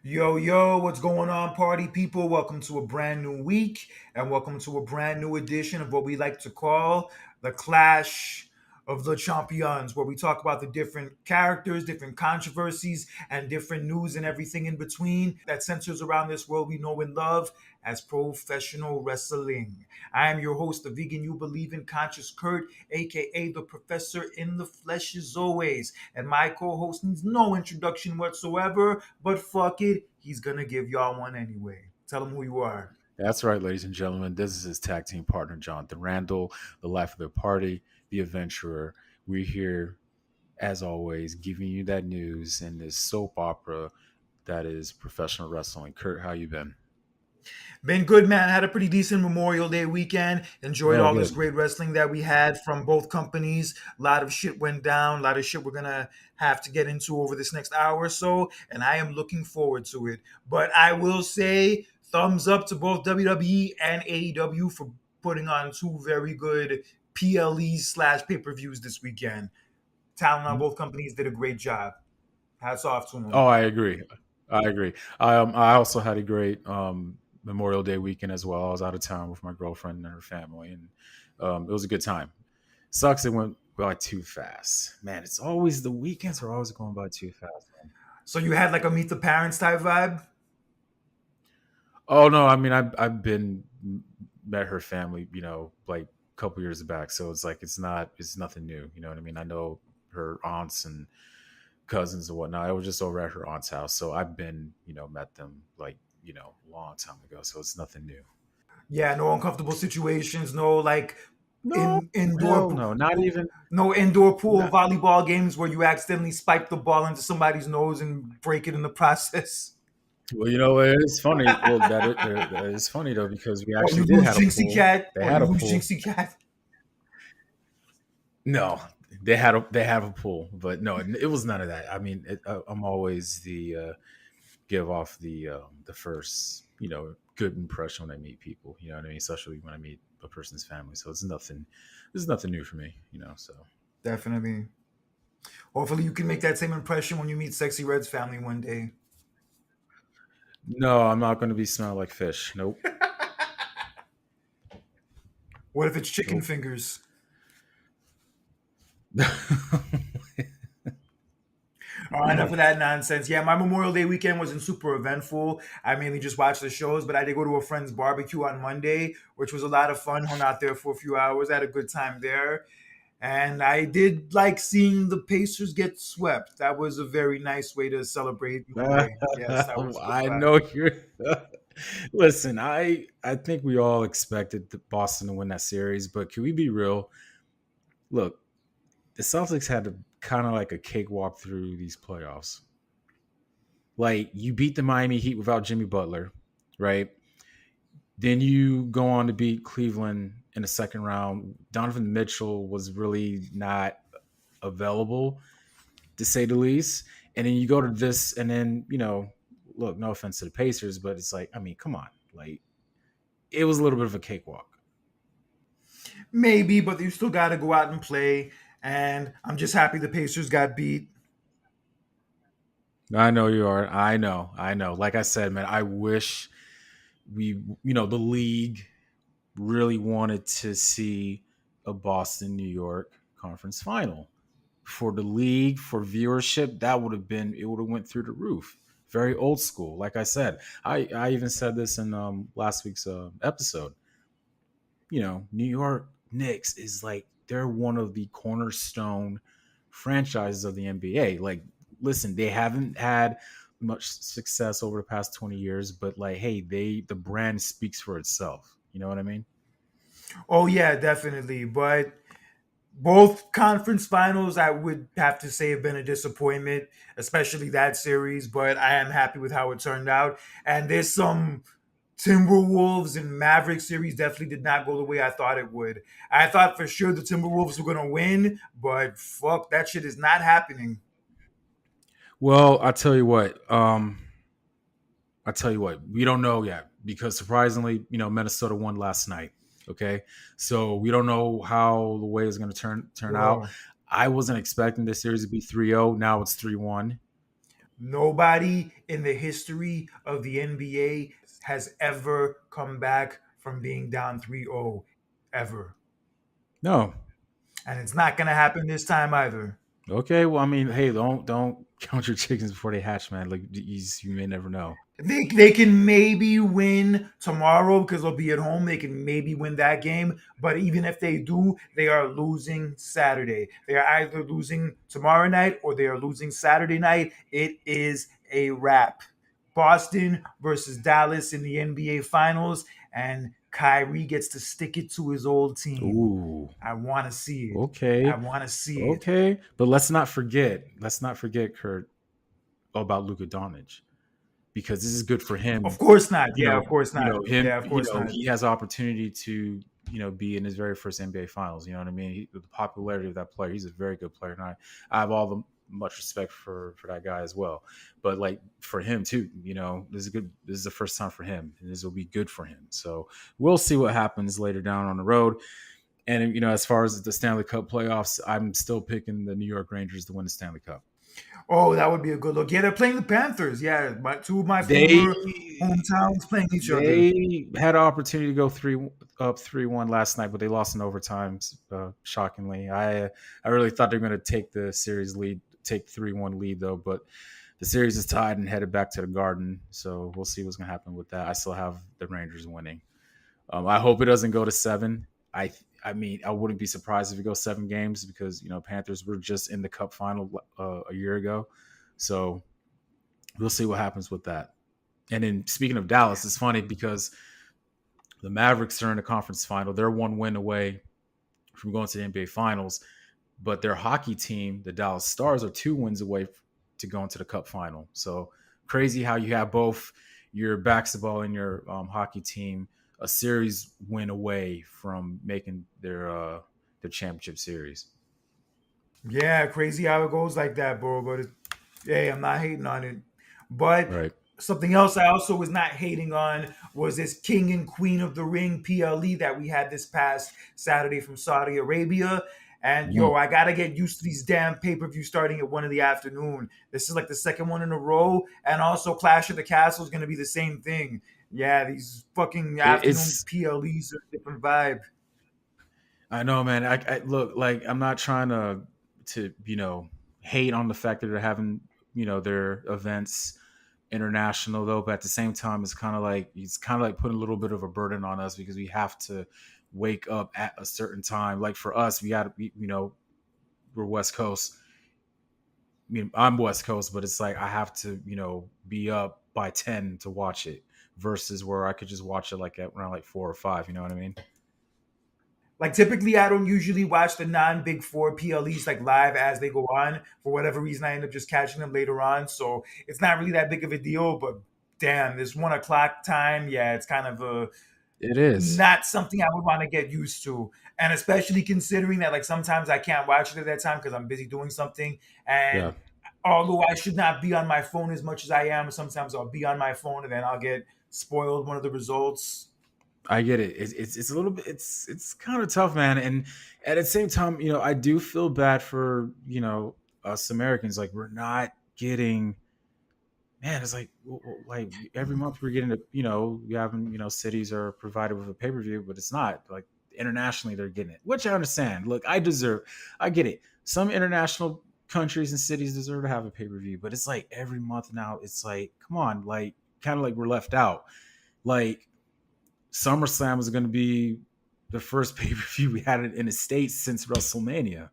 Yo, yo, what's going on, party people? Welcome to a brand new week and welcome to a brand new edition of what we like to call the Clash of the Champions, where we talk about the different characters, different controversies, and different news and everything in between that centers around this world we know and love as professional wrestling. I am your host, the vegan you believe in, Conscious Kurt, aka the Professor in the Flesh, as always. And my co host needs no introduction whatsoever, but fuck it, he's gonna give y'all one anyway. Tell him who you are. That's right, ladies and gentlemen. This is his tag team partner, Jonathan Randall, the life of the party, the adventurer. We're here, as always, giving you that news in this soap opera that is professional wrestling. Kurt, how you been? Been good, man. Had a pretty decent Memorial Day weekend. Enjoyed Oh, all this good. great wrestling that we had from both companies. A lot of shit went down. A lot of shit we're gonna have to get into over this next hour or so, and I am looking forward to it. But I will say, thumbs up to both WWE and AEW for putting on two very good PLEs slash pay per views this weekend. Talent on both companies did a great job. Hats off to them. Oh, I agree. I agree. I also had a great Memorial Day weekend as well. I was out of town with my girlfriend and her family, and it was a good time. Sucks it went by too fast. Man, it's always the weekends are always going by too fast. So you had like a meet the parents type vibe. Oh no, I mean I've been met her family, like a couple years back. So it's like it's nothing new. You know what I mean? I know her aunts and cousins and whatnot. I was just over at her aunt's house, so I've been met them like a long time ago. So it's nothing new. Yeah, no uncomfortable situations, no like No, indoor hell no, not even. no indoor pool Not, volleyball games where you accidentally spike the ball into somebody's nose and break it in the process. well, it's funny. Well, that is funny though because we Or you actually did lose have a Jinxie pool. Cat, They or had you a lose pool. Jinxie Cat. No, they have a pool, but no, it was none of that. I mean, I'm always give off the first good impression when I meet people. You know what I mean? Especially when I meet a person's family. So it's nothing. This is nothing new for me. So Definitely. Hopefully you can make that same impression when you meet Sexy Red's family one day. no, I'm not going to be smelling like fish. Nope, What if it's chicken nope. fingers? All right, enough of that nonsense. Yeah, my Memorial Day weekend wasn't super eventful. I mainly just watched the shows, but I did go to a friend's barbecue on Monday, which was a lot of fun. Hung out there for a few hours, had a good time there. And I did like seeing the Pacers get swept. That was a very nice way to celebrate Monday. Yes, that was a good I vibe. know you're. Listen, I think we all expected Boston to win that series, but can we be real? Look, the Celtics had to kind of like a cakewalk through these playoffs. Like you beat the Miami Heat without Jimmy Butler, right? Then you go on to beat Cleveland in the second round. Donovan Mitchell was really not available, to say the least. And then you go to this, and then look, no offense to the Pacers, but it's like, I mean, come on, like it was a little bit of a cakewalk. Maybe, but you still got to go out and play. And I'm just happy the Pacers got beat. I know you are. I know. Like I said, man, I wish the league really wanted to see a Boston New York conference final. For the league, for viewership, it would have went through the roof. Very old school. Like I said, I even said this in last week's episode. New York Knicks is like they're one of the cornerstone franchises of the NBA. Like, listen, they haven't had much success over the past 20 years, but like, hey, the brand speaks for itself. You know what I mean? Oh, yeah, definitely. But both conference finals, I would have to say, have been a disappointment, especially that series. But I am happy with how it turned out. And there's some Timberwolves and Mavericks series definitely did not go the way I thought it would. I thought for sure the Timberwolves were going to win, but fuck, that shit is not happening. Well, I tell you what, we don't know yet because surprisingly, Minnesota won last night. Okay, so we don't know how the way is going to turn out. Bro, I wasn't expecting this series to be 3-0. Now it's 3-1. Nobody in the history of the NBA has ever come back from being down 3-0 ever. No. And it's not going to happen this time either. Okay. Well, I mean, hey, don't count your chickens before they hatch, man. Like you may never know. They can maybe win tomorrow because they'll be at home. They can maybe win that game. But even if they do, they are losing Saturday. They are either losing tomorrow night or they are losing Saturday night. It is a wrap. Boston versus Dallas in the NBA Finals, and Kyrie gets to stick it to his old team. Ooh. I want to see it. I Okay. want to see it. Okay. But let's not forget, Kurt, about Luka Doncic, because this is good for Of him. course not. You Yeah, know, of course not. him. Yeah, of course not. He has opportunity to be in his very first NBA Finals. You know what I mean? The popularity of that player, he's a very good player, and I have all the much respect for that guy as well. But like for him too, this is good. This is the first time for him, and this will be good for him. So we'll see what happens later down on the road. And as far as the Stanley Cup playoffs, I'm still picking the New York Rangers to win the Stanley Cup. Oh, that would be a good look. Yeah, they're playing the Panthers. Yeah, two of my They former hometowns playing each other. they had an opportunity to go 3-1 last night, but they lost in overtime. Shockingly, I really thought they were going to take the series lead, take 3-1 lead though. But the series is tied and headed back to the Garden. So we'll see what's going to happen with that. I still have the Rangers winning. I hope it doesn't go to 7. I mean, I wouldn't be surprised if it goes 7 games because Panthers were just in the Cup final a year ago, so we'll see what happens with that. And then speaking of Dallas, it's funny because the Mavericks are in the conference final. They're 1 win away from going to the NBA Finals, but their hockey team, the Dallas Stars, are 2 wins away to go into the Cup final. So crazy how you have both your basketball and your hockey team a series win away from making their championship series. Yeah, crazy how it goes like that, bro. But hey, I'm not hating on it. But Right. something else I also was not hating on was this King and Queen of the Ring PLE that we had this past Saturday from Saudi Arabia. And yo, Mm. I gotta get used to these damn pay-per-views starting at 1 in the afternoon. This is like the second one in a row, and also Clash of the Castle is gonna be the same thing. Yeah, these fucking afternoon It's PLEs are a different vibe. I know, man. I look like I'm not trying to hate on the fact that they're having their events international though, but at the same time, it's kind of like putting a little bit of a burden on us because we have to wake up at a certain time. Like for us, we got to be, we're West Coast. I mean, I'm West Coast, but it's like I have to, be up by 10 to watch it versus where I could just watch it like at around like 4 or 5. You know what I mean? Like typically, I don't usually watch the non-Big Four PLEs like live as they go on. For whatever reason, I end up just catching them later on, so it's not really that big of a deal. But damn, this 1 o'clock time, yeah, it's kind of It is. not something I would want to get used to, and especially considering that like sometimes I can't watch it at that time because I'm busy doing something. Yeah. And although I should not be on my phone as much as I am, sometimes I'll be on my phone and then I'll get spoiled one of the results. I get it. It's a little bit. It's kind of tough, man. And at the same time, I do feel bad for us Americans. Like we're not getting. Man, it's like every month we're getting we having cities are provided with a pay per view, but it's not like internationally they're getting it, which I understand. Look, I get it. Some international countries and cities deserve to have a pay per view, but it's like every month now. It's like, come on, like kind of like we're left out. Like SummerSlam was going to be the first pay per view we had in the States since WrestleMania.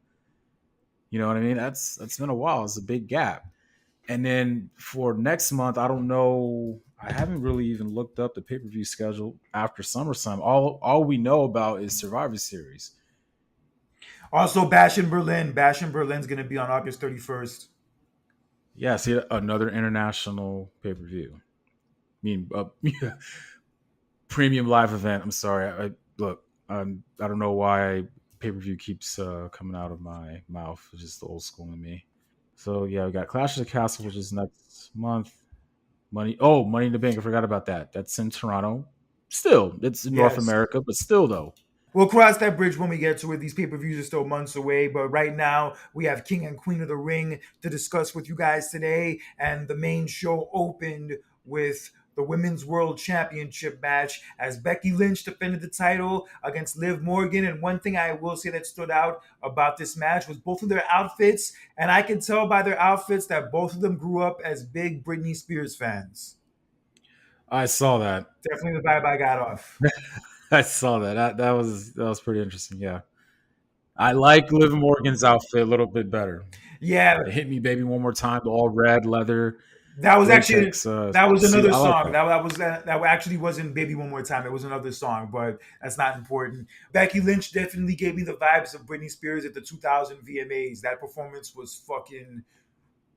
You know what I mean? That's been a while. It's a big gap. And then for next month, I don't know. I haven't really even looked up the pay per view schedule after SummerSlam. All we know about is Survivor Series. Also, Bash in Berlin. Bash in Berlin's going to be on August 31st. Yeah, see another international pay per view. I mean, premium live event. I'm sorry. Look, I don't know why pay per view keeps coming out of my mouth. It's just the old school in me. So yeah, we got Clash of the Castle, which is next month. Money in the Bank. I forgot about that. That's in Toronto. Still, it's in North Yes. America, but still though. We'll cross that bridge when we get to it. These pay-per-views are still months away, but right now we have King and Queen of the Ring to discuss with you guys today. And the main show opened with the Women's World Championship match as Becky Lynch defended the title against Liv Morgan. And one thing I will say that stood out about this match was both of their outfits. And I can tell by their outfits that both of them grew up as big Britney Spears fans. I saw that. Definitely the vibe I got off. I saw that. That was pretty interesting. Yeah, I like Liv Morgan's outfit a little bit better. Yeah, The "Hit Me, Baby, One More Time," the all red leather that was actually latex that was suit. another I like song. that. That actually wasn't "Baby One More Time." It was another song, but that's not important. Becky Lynch definitely gave me the vibes of Britney Spears at the 2000 VMAs. That performance was fucking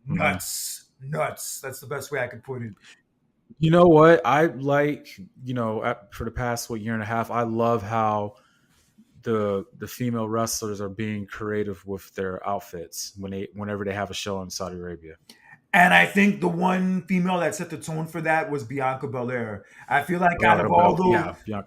Mhm. nuts, nuts. That's the best way I could put it. You know what? I like, for the past year and a half, I love how the female wrestlers are being creative with their outfits whenever they have a show in Saudi Arabia. And I think the one female that set the tone for that was Bianca Belair. I feel like Bianca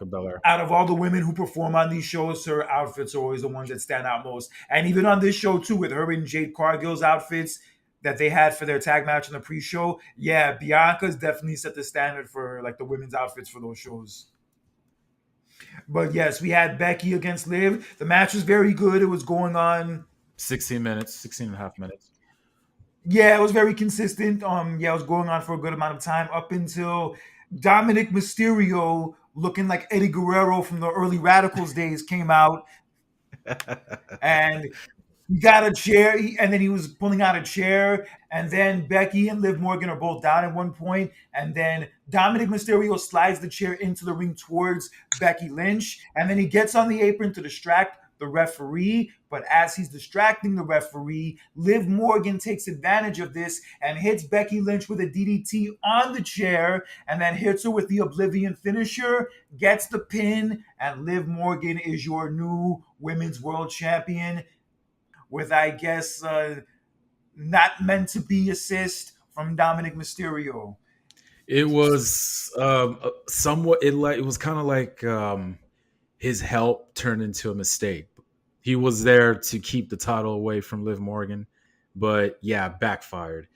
Belair. out of all the women who perform on these shows, her outfits are always the ones that stand out most. And even on this show too, with her and Jade Cargill's outfits that they had for their tag match in the pre-show, yeah, Bianca's definitely set the standard for like the women's outfits for those shows. But yes, we had Becky against Liv. The match was very good. It was going on. 16 minutes, 16 and a half minutes. Yeah, it was very consistent. Yeah, it was going on for a good amount of time up until Dominik Mysterio, looking like Eddie Guerrero from the early Radicals days, came out and he got a chair, and then he was pulling out a chair, and then Becky and Liv Morgan are both down at one point, and then Dominik Mysterio slides the chair into the ring towards Becky Lynch, and then he gets on the apron to distract the referee, but as he's distracting the referee, Liv Morgan takes advantage of this and hits Becky Lynch with a DDT on the chair, and then hits her with the Oblivion finisher, gets the pin, and Liv Morgan is your new Women's World Champion with, I guess, not meant to be assist from Dominik Mysterio. It was somewhat. It was kind of like his help turned into a mistake. He was there to keep the title away from Liv Morgan, but yeah, backfired.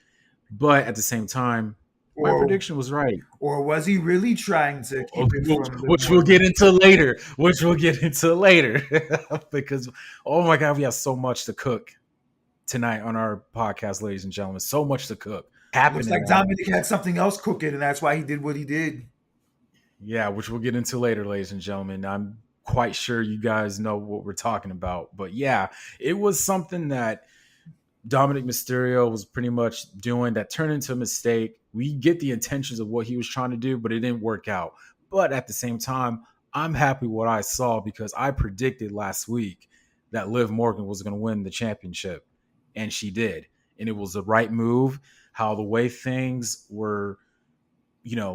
But at the same time, my Or prediction was right. or was he really trying to keep it from Liv Which we'll Morgan? get into later. Which we'll get into later. Because oh my god, we have so much to cook tonight on our podcast, ladies and gentlemen. So much to cook Looks happening like on. Dominik had something else cooking, and that's why he did what he did. Yeah, which we'll get into later, ladies and gentlemen. I'm quite sure you guys know what we're talking about. But yeah, it was something that Dominik Mysterio was pretty much doing that turned into a mistake. We get the intentions of what he was trying to do, but it didn't work out. But at the same time, I'm happy what I saw because I predicted last week that Liv Morgan was going to win the championship, and she did. And it was the right move. How the way things were,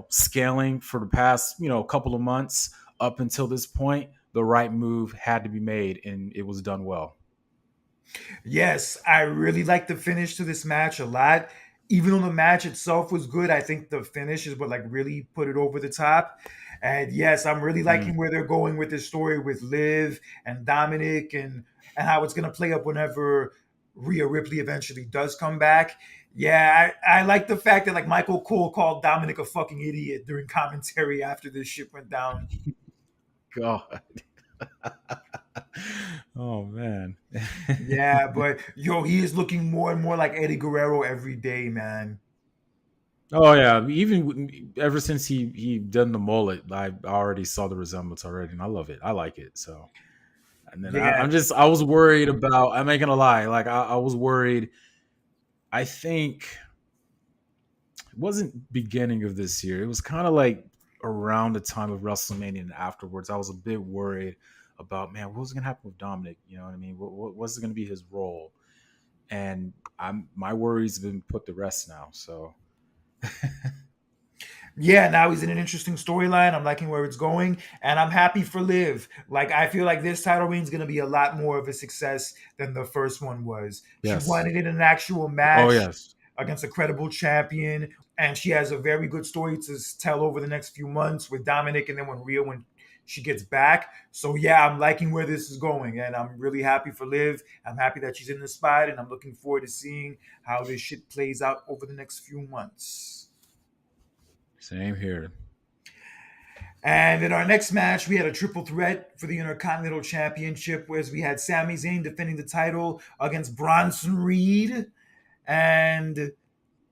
scaling for the past, couple of months up until this point, the right move had to be made, and it was done well. Yes, I really like the finish to this match a lot. Even though the match itself was good, I think the finish is what like really put it over the top. And yes, I'm really liking Mm. where they're going with this story with Liv and Dominic and how it's gonna play up whenever Rhea Ripley eventually does come back. Yeah, I like the fact that like Michael Cole called Dominic a fucking idiot during commentary after this shit went down. God. Oh man. Yeah, but yo, he is looking more and more like Eddie Guerrero every day, man. Oh yeah, even ever since he done the mullet, I already saw the resemblance already, and I love it. I like it. So, and then Yeah, I was worried about. I'm not gonna lie, like I was worried. I think it wasn't beginning of this year. It was kind of like around the time of WrestleMania and afterwards. I was a bit worried about man, what's gonna happen with Dominic? You know what I mean? What's gonna be his role? And my worries have been put to rest now. So yeah, now he's in an interesting storyline. I'm liking where it's going, and I'm happy for Liv. Like, I feel like this title reign is going to be a lot more of a success than the first one was. She won yes, it in an actual oh match yes, against a credible champion, and she has a very good story to tell over the next few months with Dominic, and then when Rhea when she gets back. So yeah, I'm liking where this is going, and I'm really happy for Liv. I'm happy that she's in the spot, and I'm looking forward to seeing how this shit plays out over the next few months. Same here. And in our next match, we had a triple threat for the Intercontinental Championship, whereas we had Sami Zayn defending the title against Bronson Reed and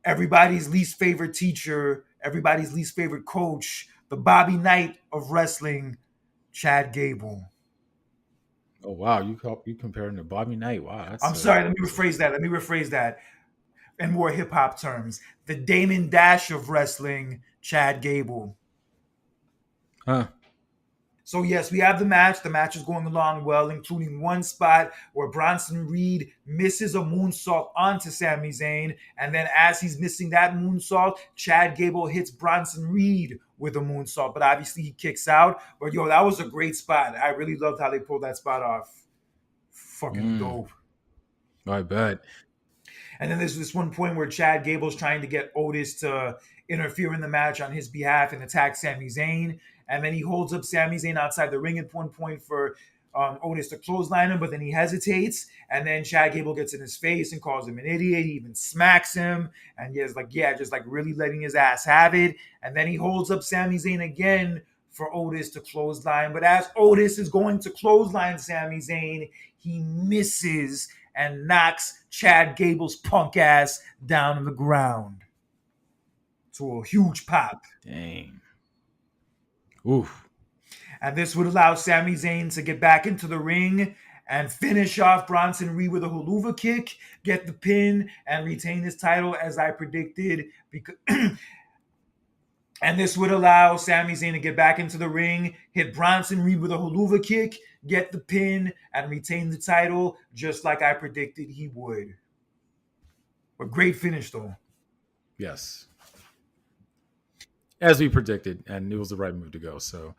everybody's least favorite teacher, everybody's least favorite coach, the Bobby Knight of wrestling, Chad Gable. Oh wow, you comparing to Bobby Knight? Wow, I'm that's sorry, let me rephrase that in more hip hop terms. The Damon Dash of wrestling, Chad Gable. huh. So yes, we have the match. The match is going along well, including one spot where Bronson Reed misses a moonsault onto Sami Zayn, and then as he's missing that moonsault, Chad Gable hits Bronson Reed with a moonsault. But obviously he kicks out. But yo, that was a great spot. I really loved how they pulled that spot off. Fucking Mm, dope. I bet. And then there's this one point where Chad Gable's trying to get Otis to interfere in the match on his behalf and attack Sami Zayn. And then he holds up Sami Zayn outside the ring at one point for Otis to clothesline him, but then he hesitates. And then Chad Gable gets in his face and calls him an idiot. He even smacks him. And he's like, yeah, just like really letting his ass have it. And then he holds up Sami Zayn again for Otis to clothesline. But as Otis is going to clothesline Sami Zayn, he misses and knocks Chad Gable's punk ass down on the ground to a huge pop. Dang. Oof. And this would allow Sami Zayn to get back into the ring and finish off Bronson Reed with a haluva kick, get the pin, and retain his title as I predicted. Because and this would allow Sami Zayn to get back into the ring, hit Bronson Reed with a haluva kick, get the pin, and retain the title just like I predicted he would. A great finish, though. Yes. As we predicted, and it was the right move to go. So,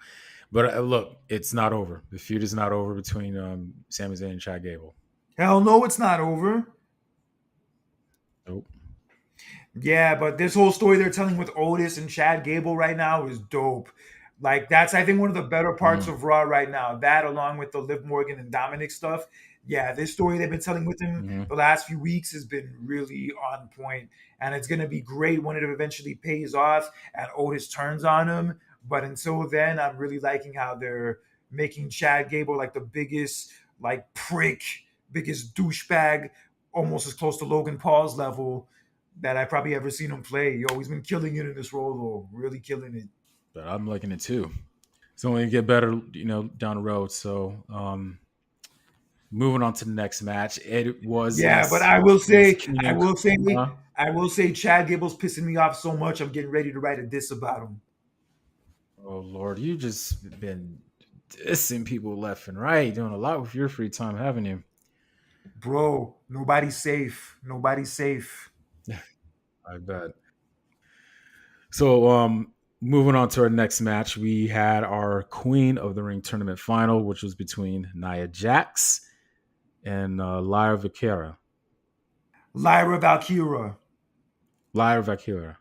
but look, it's not over. The feud is not over between Sami Zayn and Chad Gable. Hell no, it's not over. Nope. Yeah, but this whole story they're telling with Otis and Chad Gable right now is dope. Like that's I think one of the better parts Mm. of Raw right now. That along with the Liv Morgan and Dominik stuff. Yeah, this story they've been telling with him Hmm. the last few weeks has been really on point, and it's gonna be great when it eventually pays off and Otis turns on him. But until then, I'm really liking how they're making Chad Gable like the biggest like prick, biggest douchebag, almost as close to Logan Paul's level that I probably ever seen him play. Yo, he's been killing it in this role, though. Really killing it. But I'm liking it too. It's only gonna get better, down the road. So, moving on to the next match, it was Yeah, but it was Keenan. Huh? I will say, Chad Gable's pissing me off so much. I'm getting ready to write a diss about him, Oh Lord, you just been dissing people left and right, doing a lot with your free time, haven't you? bro. Nobody's safe. Nobody's safe. I bet. So, moving on to our next match, we had our Queen of the Ring tournament final, which was between Nia Jax and Lyra Valkyria. Lyra Valkyra. Lyra Valkyria.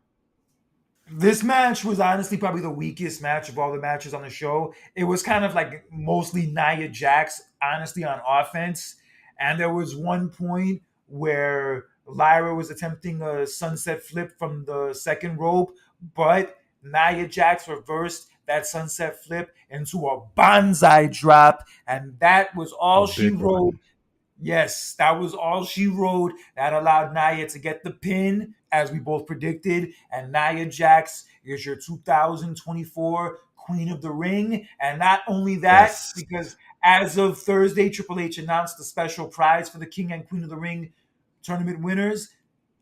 This match was honestly probably the weakest match of all the matches on the show. It was kind of like mostly Nia Jax, honestly, on offense. And there was one point where Lyra was attempting a sunset flip from the second rope, but Nia Jax reversed that sunset flip into a bonsai drop. And that was A all she big wrote. one. Yes, that was all she wrote. That allowed Nia to get the pin, as we both predicted. And Nia Jax is your 2024 Queen of the Ring. And not only that, Yes. because as of Thursday, Triple H announced the special prize for the King and Queen of the Ring tournament winners.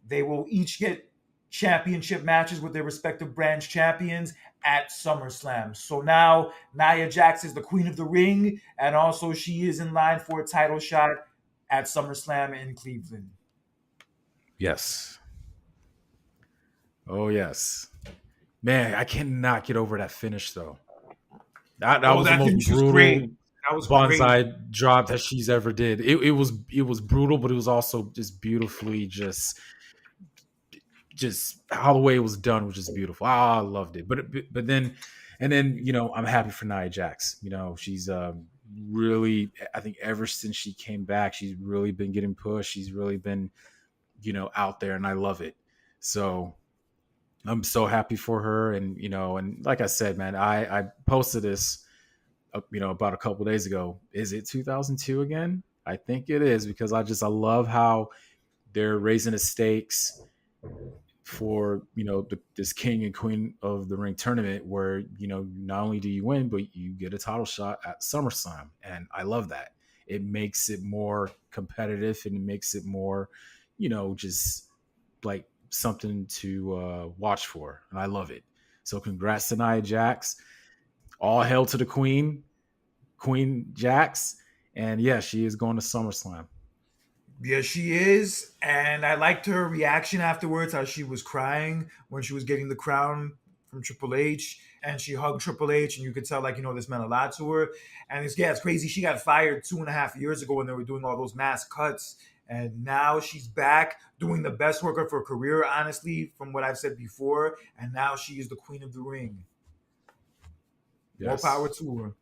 They will each get championship matches with their respective branch champions at SummerSlam. So now Nia Jax is the Queen of the Ring, and also she is in line for a title shot at SummerSlam in Cleveland. Yes. Oh yes. Man, I cannot get over that finish though. That Oh, was the that most finish was great. brutal That was great. bonsai drop that she's ever did. It was brutal, but it was also just beautifully just how the way it was done was just beautiful. I loved it. But then, and then I'm happy for Nia Jax. She's really, I think ever since she came back, she's really been getting pushed. She's really been out there, and I love it. So I'm so happy for her, and like I said, man, I posted this about a couple of days ago. Is it 2002 again? I think it is, because I love how they're raising the stakes for this King and Queen of the Ring tournament, where not only do you win, but you get a title shot at SummerSlam, and I love that. It makes it more competitive, and it makes it more just like something to watch for, and I love it. So congrats to Nia Jax. All hail to the Queen Jax, and yeah, she is going to SummerSlam. Yes, she is. And I liked her reaction afterwards, how she was crying when she was getting the crown from Triple H. And she hugged Triple H, and you could tell, like, this meant a lot to her. And it's crazy. She got fired 2.5 years ago when they were doing all those mass cuts. And now she's back doing the best work of her career, honestly, from what I've said before. And now she is the Queen of the Ring. More power Yes. to her.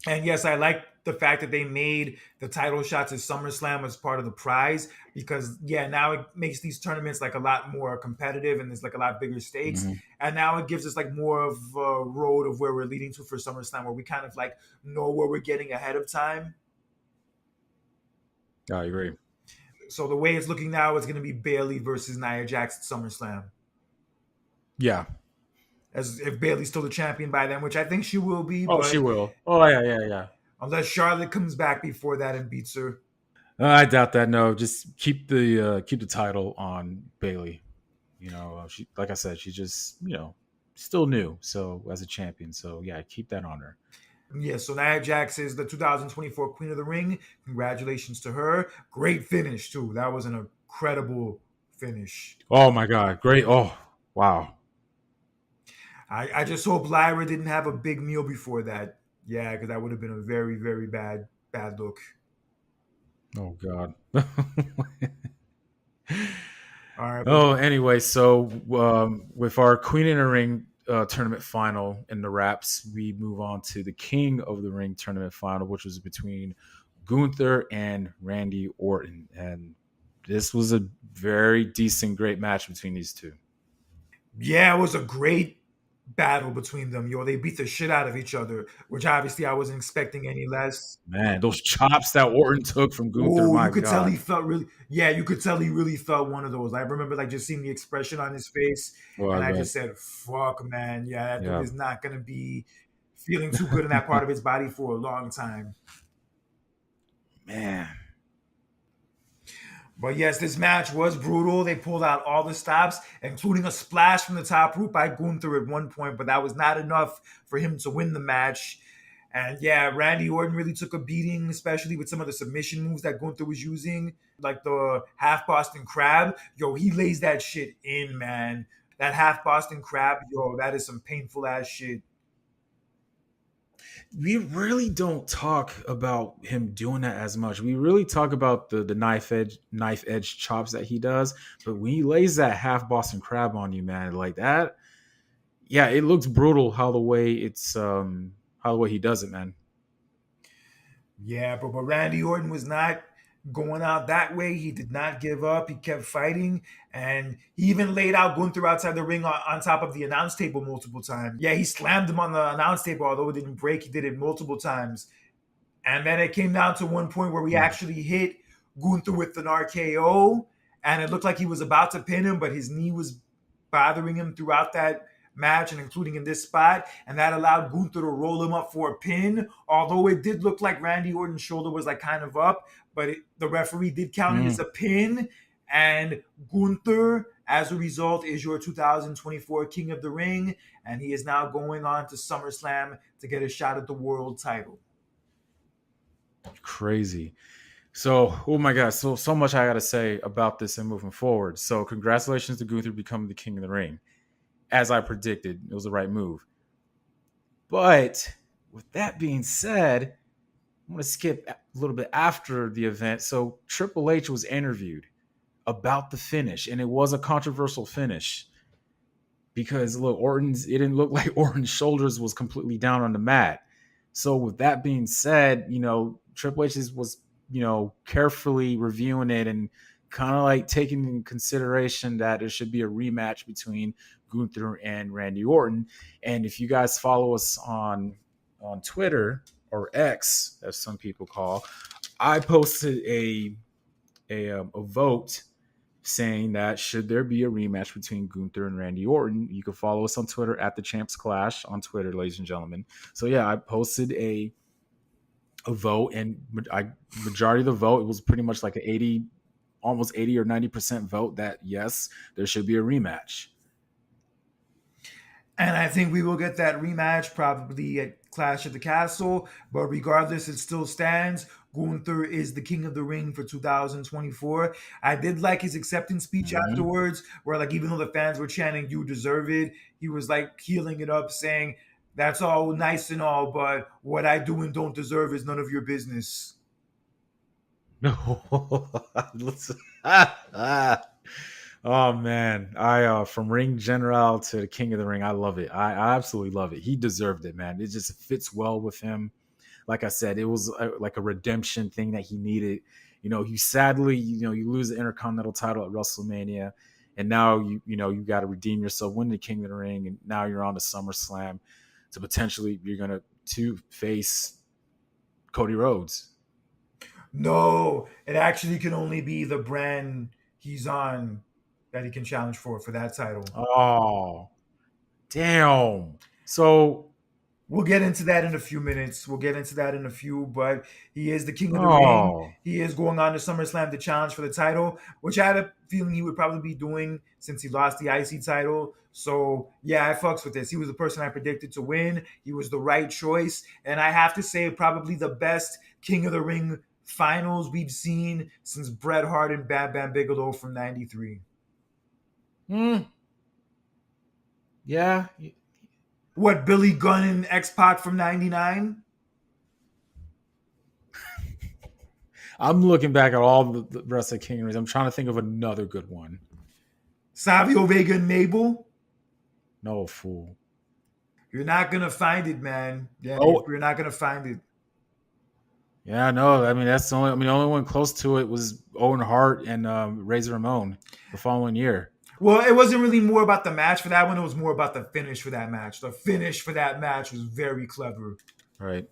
And yes, I like the fact that they made the title shots at SummerSlam as part of the prize, because yeah, now it makes these tournaments like a lot more competitive, and there's like a lot bigger stakes. Hmm. And now it gives us like more of a road of where we're leading to for SummerSlam, where we kind of like know where we're getting ahead of time. I agree. So the way it's looking now is going to be Bayley versus Nia Jax at SummerSlam. Yeah. As if Bayley's still the champion by then, which I think she will be, Oh, she but will. Oh, yeah, yeah, yeah. unless Charlotte comes back before that and beats her. I doubt that. No, just keep the title on Bailey. She, like I said, she's just still new, so as a champion. So yeah, keep that on her. Yeah, so Nia Jax is the 2024 Queen of the Ring. Congratulations to her. Great finish, too. That was an incredible finish. Oh my God, great! Oh wow. I just hope Lyra didn't have a big meal before that. Yeah, because that would have been a very, very bad look. Oh God. All right, but Oh, anyway, so with our Queen in the Ring tournament final in the wraps, we move on to the King of the Ring tournament final, which was between Gunther and Randy Orton, and this was a very decent, great match between these two. yeah, it was a great battle between them. They beat the shit out of each other, which obviously I wasn't expecting any less. Man, those chops that Orton took from Gunther, Oh, you my could tell God. he felt really, yeah, you could tell he really felt one of those. I remember like just seeing the expression on his face, Well, I and I bet. just said, fuck, man. Yeah, that dude Yeah. is not going to be feeling too good in that part of his body for a long time. Man. But yes, this match was brutal. They pulled out all the stops, including a splash from the top rope by Gunther at one point, but that was not enough for him to win the match. And yeah, Randy Orton really took a beating, especially with some of the submission moves that Gunther was using, like the half Boston Crab. Yo, he lays that shit in, man. That half Boston Crab, yo, that is some painful ass shit. We really don't talk about him doing that as much. We really talk about the knife edge chops that he does, but when he lays that half Boston Crab on you, man, like that, yeah, it looks brutal how the way he does it, man. Yeah, but Randy Orton was not going out that way. He did not give up. He kept fighting, and he even laid out Gunther outside the ring on top of the announce table multiple times. Yeah, he slammed him on the announce table, although it didn't break. He did it multiple times, and then it came down to one point where we Mm. actually hit Gunther with an RKO, and it looked like he was about to pin him, but his knee was bothering him throughout that match and including in this spot, and that allowed Gunther to roll him up for a pin. Although it did look like Randy Orton's shoulder was like kind of up, but the referee did count it as Mm. a pin, and Gunther, as a result, is your 2024 King of the Ring, and he is now going on to SummerSlam to get a shot at the world title. Crazy. So, oh my God, so much I got to say about this and moving forward. So, congratulations to Gunther becoming the King of the Ring. As I predicted, it was the right move. But with that being said, I'm going to skip a little bit after the event. So Triple H was interviewed about the finish, and it was a controversial finish because look, Orton's it didn't look like Orton's shoulders was completely down on the mat. So with that being said, Triple H was carefully reviewing it and kind of like taking in consideration that there should be a rematch between Gunther and Randy Orton. And if you guys follow us on Twitter or X, as some people call, I posted a vote saying that should there be a rematch between Gunther and Randy Orton. You can follow us on Twitter at the Champs Clash on Twitter, ladies and gentlemen. So yeah, I posted a vote, and majority of the vote, it was pretty much like almost 80 or 90% vote that yes, there should be a rematch. And I think we will get that rematch probably at Clash of the Castle. But regardless, it still stands. Gunther is the king of the ring for 2024. I did like his acceptance speech Mm-hmm. afterwards, where like even though the fans were chanting "You deserve it," he was like healing it up, saying, "That's all nice and all, but what I do and don't deserve is none of your business." No. Oh man, I from ring general to the king of the ring, I love it. I absolutely love it. He deserved it, man. It just fits well with him. Like I said, it was like a redemption thing that he needed. You sadly, you lose the Intercontinental title at WrestleMania, and now you got to redeem yourself, win the King of the Ring, and now you're on to SummerSlam to potentially you're gonna to face Cody Rhodes. No, it actually can only be the brand he's on that he can challenge for that title. Oh, damn. So, We'll get into that in a few minutes. We'll get into that in a few, but he is the king of the ring. oh, He is going on to SummerSlam to challenge for the title, which I had a feeling he would probably be doing since he lost the IC title. So, yeah, I fucks with this. He was the person I predicted to win. He was the right choice. And I have to say, probably the best King of the Ring finals we've seen since Bret Hart and Bam Bam Bigelow from '93. mm, yeah. What, Billy Gunn and X Pac from '99? I'm looking back at all the rest of King of the Rings. I'm trying to think of another good one. Savio Vega and Mabel? No fool. You're not gonna find it, man. Yeah, Oh, you're not gonna find it. yeah, no. I mean, that's the only. I mean, the only one close to it was Owen Hart and Razor Ramon the following year. Well, it wasn't really more about the match for that one. It was more about the finish for that match. The finish for that match was very clever. Right.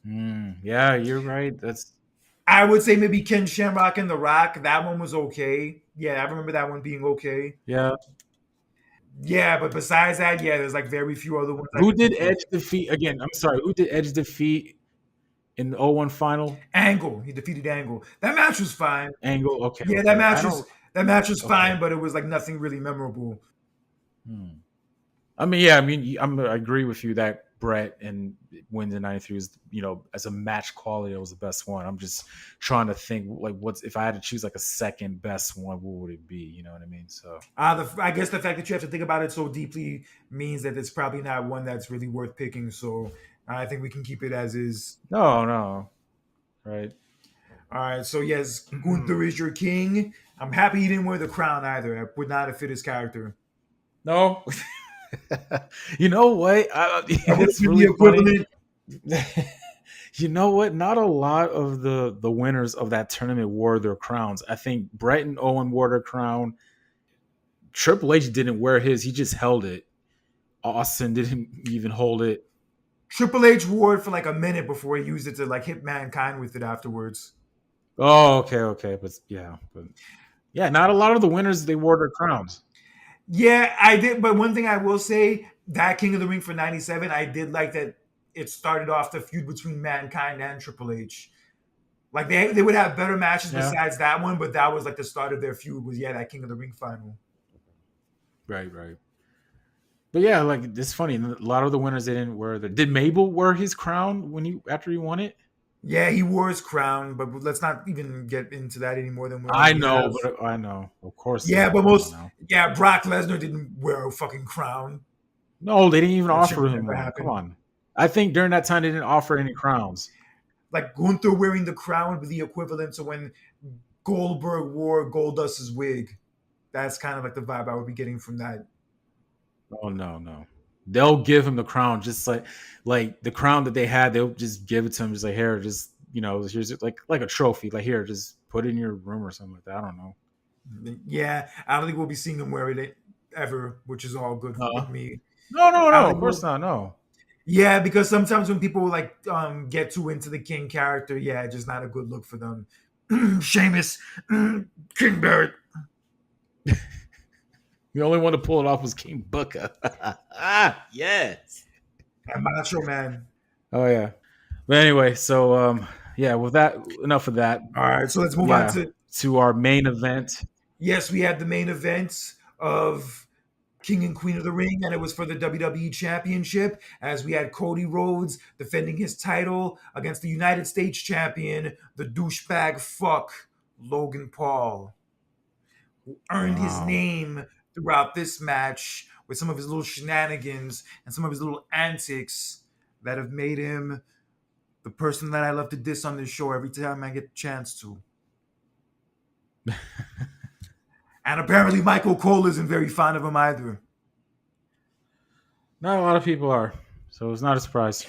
Yeah, you're right. That's I would say maybe Ken Shamrock and The Rock. That one was okay. Yeah, I remember that one being okay. yeah. Yeah, but besides that, yeah, there's like very few other ones I Who could did think of. Edge defeat again? I'm sorry. Who did Edge defeat in the 01 final? Angle, he defeated Angle. That match was fine. Angle. Okay, Yeah, okay. I don't. that match was Okay. fine, but it was like nothing really memorable. Hmm. I mean, yeah. I mean, I agree with you that Brett and wins in '93 was, as a match quality, it was the best one. I'm just trying to think like what's if I had to choose like a second best one, what would it be? You know what I mean? So I guess the fact that you have to think about it so deeply means that it's probably not one that's really worth picking. So I think we can keep it as is. no, no, right? All right. So yes, Gunther is your king. I'm happy he didn't wear the crown either. It would not have fit his character. No. You know what? That would have It's been the really funny. equivalent. You know what? Not a lot of the winners of that tournament wore their crowns. I think Brett and Owen wore their crown. Triple H didn't wear his; he just held it. Austin didn't even hold it. Triple H wore it for like a minute before he used it to like hit mankind with it afterwards. Oh, okay, okay, but yeah, not a lot of the winners they wore their crowns. Yeah, I did. But one thing I will say, that King of the Ring for '97, I did like that it started off the feud between Mankind and Triple H. Like they would have better matches Yeah, besides that one, but that was like the start of their feud. Was yeah, that King of the Ring final. right, right. But yeah, like it's funny. A lot of the winners they didn't wear. Did Mabel wear his crown when he after he won it? Yeah, he wore his crown, but let's not even get into that any more than we I already know, have. but I know, of course Yeah, not. but Come on most now. yeah, Brock Lesnar didn't wear a fucking crown. No, they didn't even That shit offer would him never one. Come happen. on. I think during that time they didn't offer any crowns. Like Gunther wearing the crown would be the equivalent to when Goldberg wore Goldust's wig. That's kind of like the vibe I would be getting from that. Oh no, no. They'll give him the crown just like the crown that they had. They'll just give it to him, just like here, just here's like a trophy. Like here, just put it in your room or something like that. I don't know. Yeah, I don't think we'll be seeing him wearing it ever, which is all good Uh, with me. no, no, I don't no. Of think course we'll. not. No. Yeah, because sometimes when people like get too into the King character, yeah, it's just not a good look for them. Sheamus, King Barrett, The only one to pull it off was King Booker. Ah, yes. and Macho Man. Oh yeah. But anyway, so yeah, with that, enough of that. All right, so let's move on Yeah, to to our main event. yes, we had the main event of King and Queen of the Ring, and it was for the WWE Championship, as we had Cody Rhodes defending his title against the United States Champion, the douchebag fuck, Logan Paul, who earned his Wow. name throughout this match with some of his little shenanigans and some of his little antics that have made him the person that I love to diss on this show every time I get the chance to. And apparently Michael Cole isn't very fond of him either. Not a lot of people are, so it's not a surprise.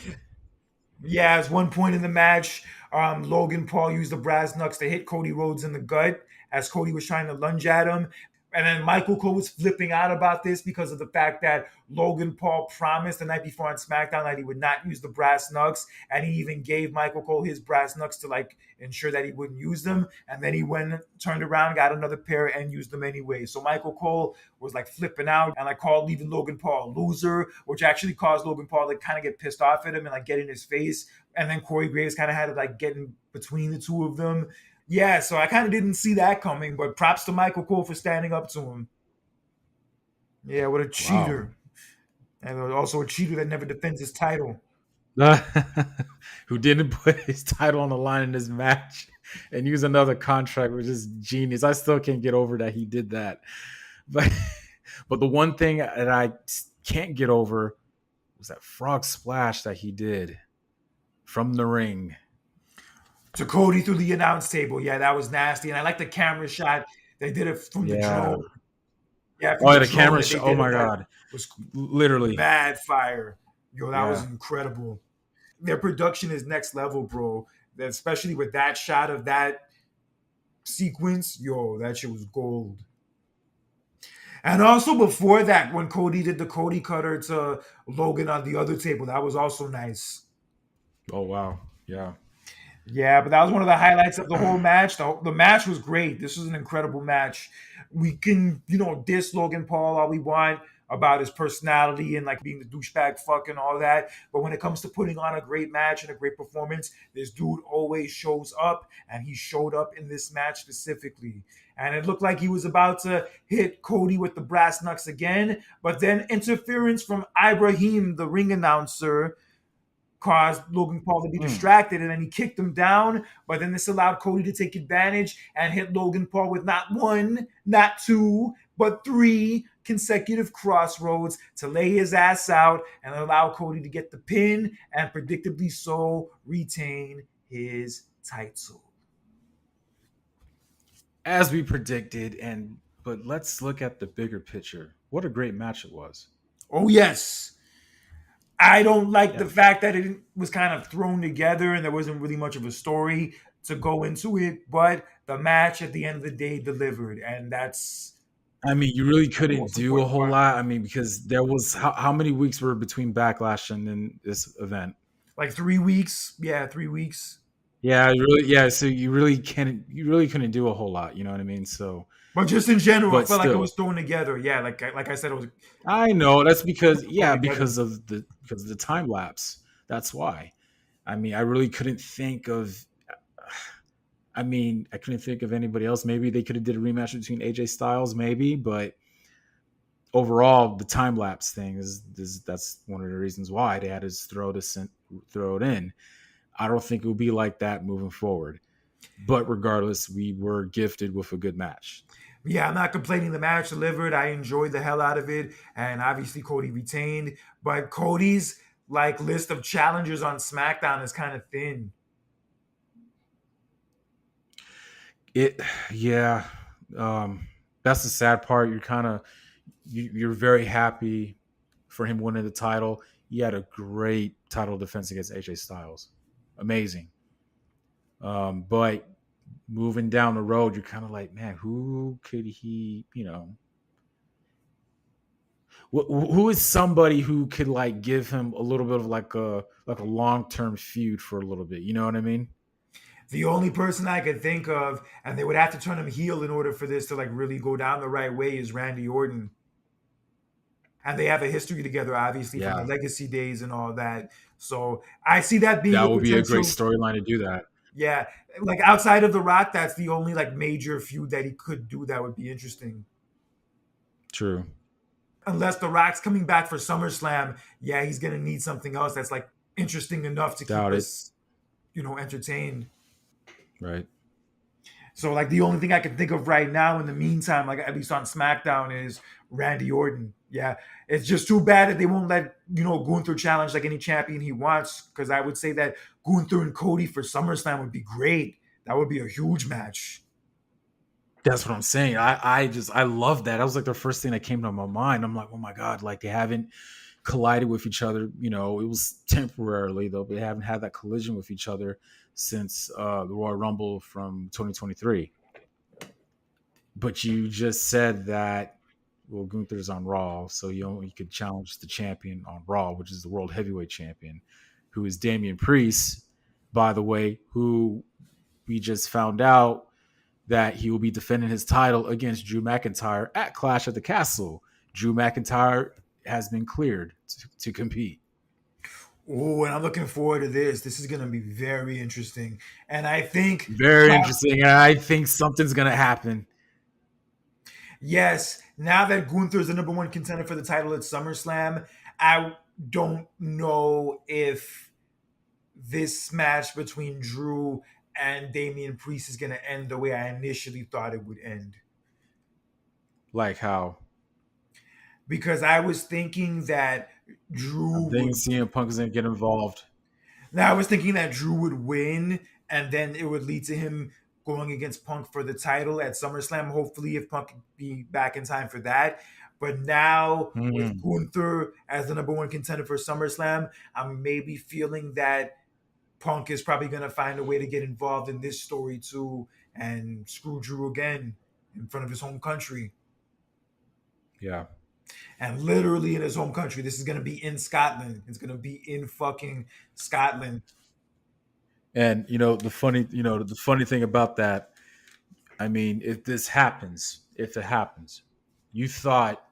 Yeah, at one point in the match, Logan Paul used the brass knucks to hit Cody Rhodes in the gut as Cody was trying to lunge at him. And then Michael Cole was flipping out about this because of the fact that Logan Paul promised the night before on SmackDown that he would not use the brass knucks. And he even gave Michael Cole his brass knucks to like ensure that he wouldn't use them. And then he went, turned around, got another pair and used them anyway. So Michael Cole was like flipping out and like called leaving Logan Paul a loser, which actually caused Logan Paul to kind of get pissed off at him and like get in his face. And then Corey Graves kind of had to like get in between the two of them. Yeah, so I kind of didn't see that coming, but props to Michael Cole for standing up to him. Yeah, what a Wow. cheater. And also a cheater that never defends his title. Who didn't put his title on the line in this match and use another contract, which is genius. I still can't get over that he did that. But but the one thing that I can't get over was that frog splash that he did from the ring. To Cody through the announce table. Yeah, that was nasty. And I like the camera shot. They did it from the Yeah. drone. Yeah, from Oh, the the drone camera that they shot. Oh did it. my That god. was Literally. mad fire. Yo, that was Yeah. incredible. Their production is next level, bro. Especially with that shot of that sequence. Yo, that shit was gold. And also before that, when Cody did the Cody cutter to Logan on the other table, that was also nice. Oh wow. Yeah. Yeah, but that was one of the highlights of the whole match. The match was great. This was an incredible match. We can, diss Logan Paul all we want about his personality and like being the douchebag fuck and all that. But when it comes to putting on a great match and a great performance, this dude always shows up, and he showed up in this match specifically. And it looked like he was about to hit Cody with the brass knucks again, but then interference from Ibrahim, the ring announcer, caused Logan Paul to be Mm. distracted, and then he kicked him down. But then this allowed Cody to take advantage and hit Logan Paul with not one, not two, but three consecutive crossroads to lay his ass out and allow Cody to get the pin and predictably so retain his title. As we predicted, and but let's look at the bigger picture. What a great match it was. Oh, yes. I don't like the Yeah. fact that it was kind of thrown together and there wasn't really much of a story to go into it, but the match at the end of the day delivered, and that's I mean, you really the couldn't most do a important whole part. lot. I mean, because there was how many weeks were between Backlash and then this event? Like 3 weeks, yeah, 3 weeks. Yeah, you really, yeah. So you really couldn't do a whole lot. You know what I mean? So, But just in general, I but felt like it still, was thrown together. Yeah, like I said, it was I know that's because thrown yeah, together. because of the time lapse. That's why. I mean, I really couldn't think of. I mean, I couldn't think of anybody else. Maybe they could have did a rematch between AJ Styles, maybe, but overall, the time lapse thing is that's one of the reasons why they had to throw it in. I don't think it will be like that moving forward. But regardless, we were gifted with a good match. Yeah, I'm not complaining. The match delivered. I enjoyed the hell out of it, and obviously Cody retained. But Cody's like list of challengers on SmackDown is kind of thin. It, yeah. That's the sad part. You're very happy for him winning the title. He had a great title defense against AJ Styles, amazing. But moving down the road, you're kind of like, man, who could he? Who is somebody who could like give him a little bit of like a long term feud for a little bit? You know what I mean? The only person I could think of, and they would have to turn him heel in order for this to like really go down the right way, is Randy Orton. And they have a history together, obviously, from the Yeah, legacy days and all that. So I see that being that a would be a great potential. storyline to do that. Yeah, like outside of The Rock, that's the only like major feud that he could do that would be interesting. True. Unless The Rock's coming back for SummerSlam, yeah, he's gonna need something else that's like interesting enough to keep Doubt it. us, entertained. Right. So like the only thing I can think of right now in the meantime, like at least on SmackDown, is Randy Orton. Yeah, it's just too bad that they won't let Gunther challenge like any champion he wants. Because I would say that Gunther and Cody for SummerSlam would be great. That would be a huge match. That's what I'm saying. I love that. That was like the first thing that came to my mind. I'm like, oh my god, like they haven't collided with each other. It was temporarily though, but they haven't had that collision with each other since the Royal Rumble from 2023. But you just said that Gunther's on Raw, so you could challenge the champion on Raw, which is the World Heavyweight Champion, who is Damian Priest, by the way, who we just found out that he will be defending his title against Drew McIntyre at Clash at the Castle. Drew McIntyre has been cleared to compete. Oh, and I'm looking forward to this. This is gonna be very interesting. And I think Very interesting. And I think something's going to happen. yes, now that Gunther is the number one contender for the title at SummerSlam, I don't know if this match between Drew and Damian Priest is going to end the way I initially thought it would end. Like how Because I was thinking that I'm Drew thinking would. CM Punk is going to get involved. Now I was thinking that Drew would win, and then it would lead to him going against Punk for the title at SummerSlam. Hopefully, if Punk could be back in time for that. But now with Hmm. Gunther as the number one contender for SummerSlam, I'm maybe feeling that Punk is probably going to find a way to get involved in this story too and screw Drew again in front of his home country. Yeah. And literally in his home country. This is going to be in Scotland. It's going to be in fucking Scotland. And the funny thing about that, I mean, if it happens, you thought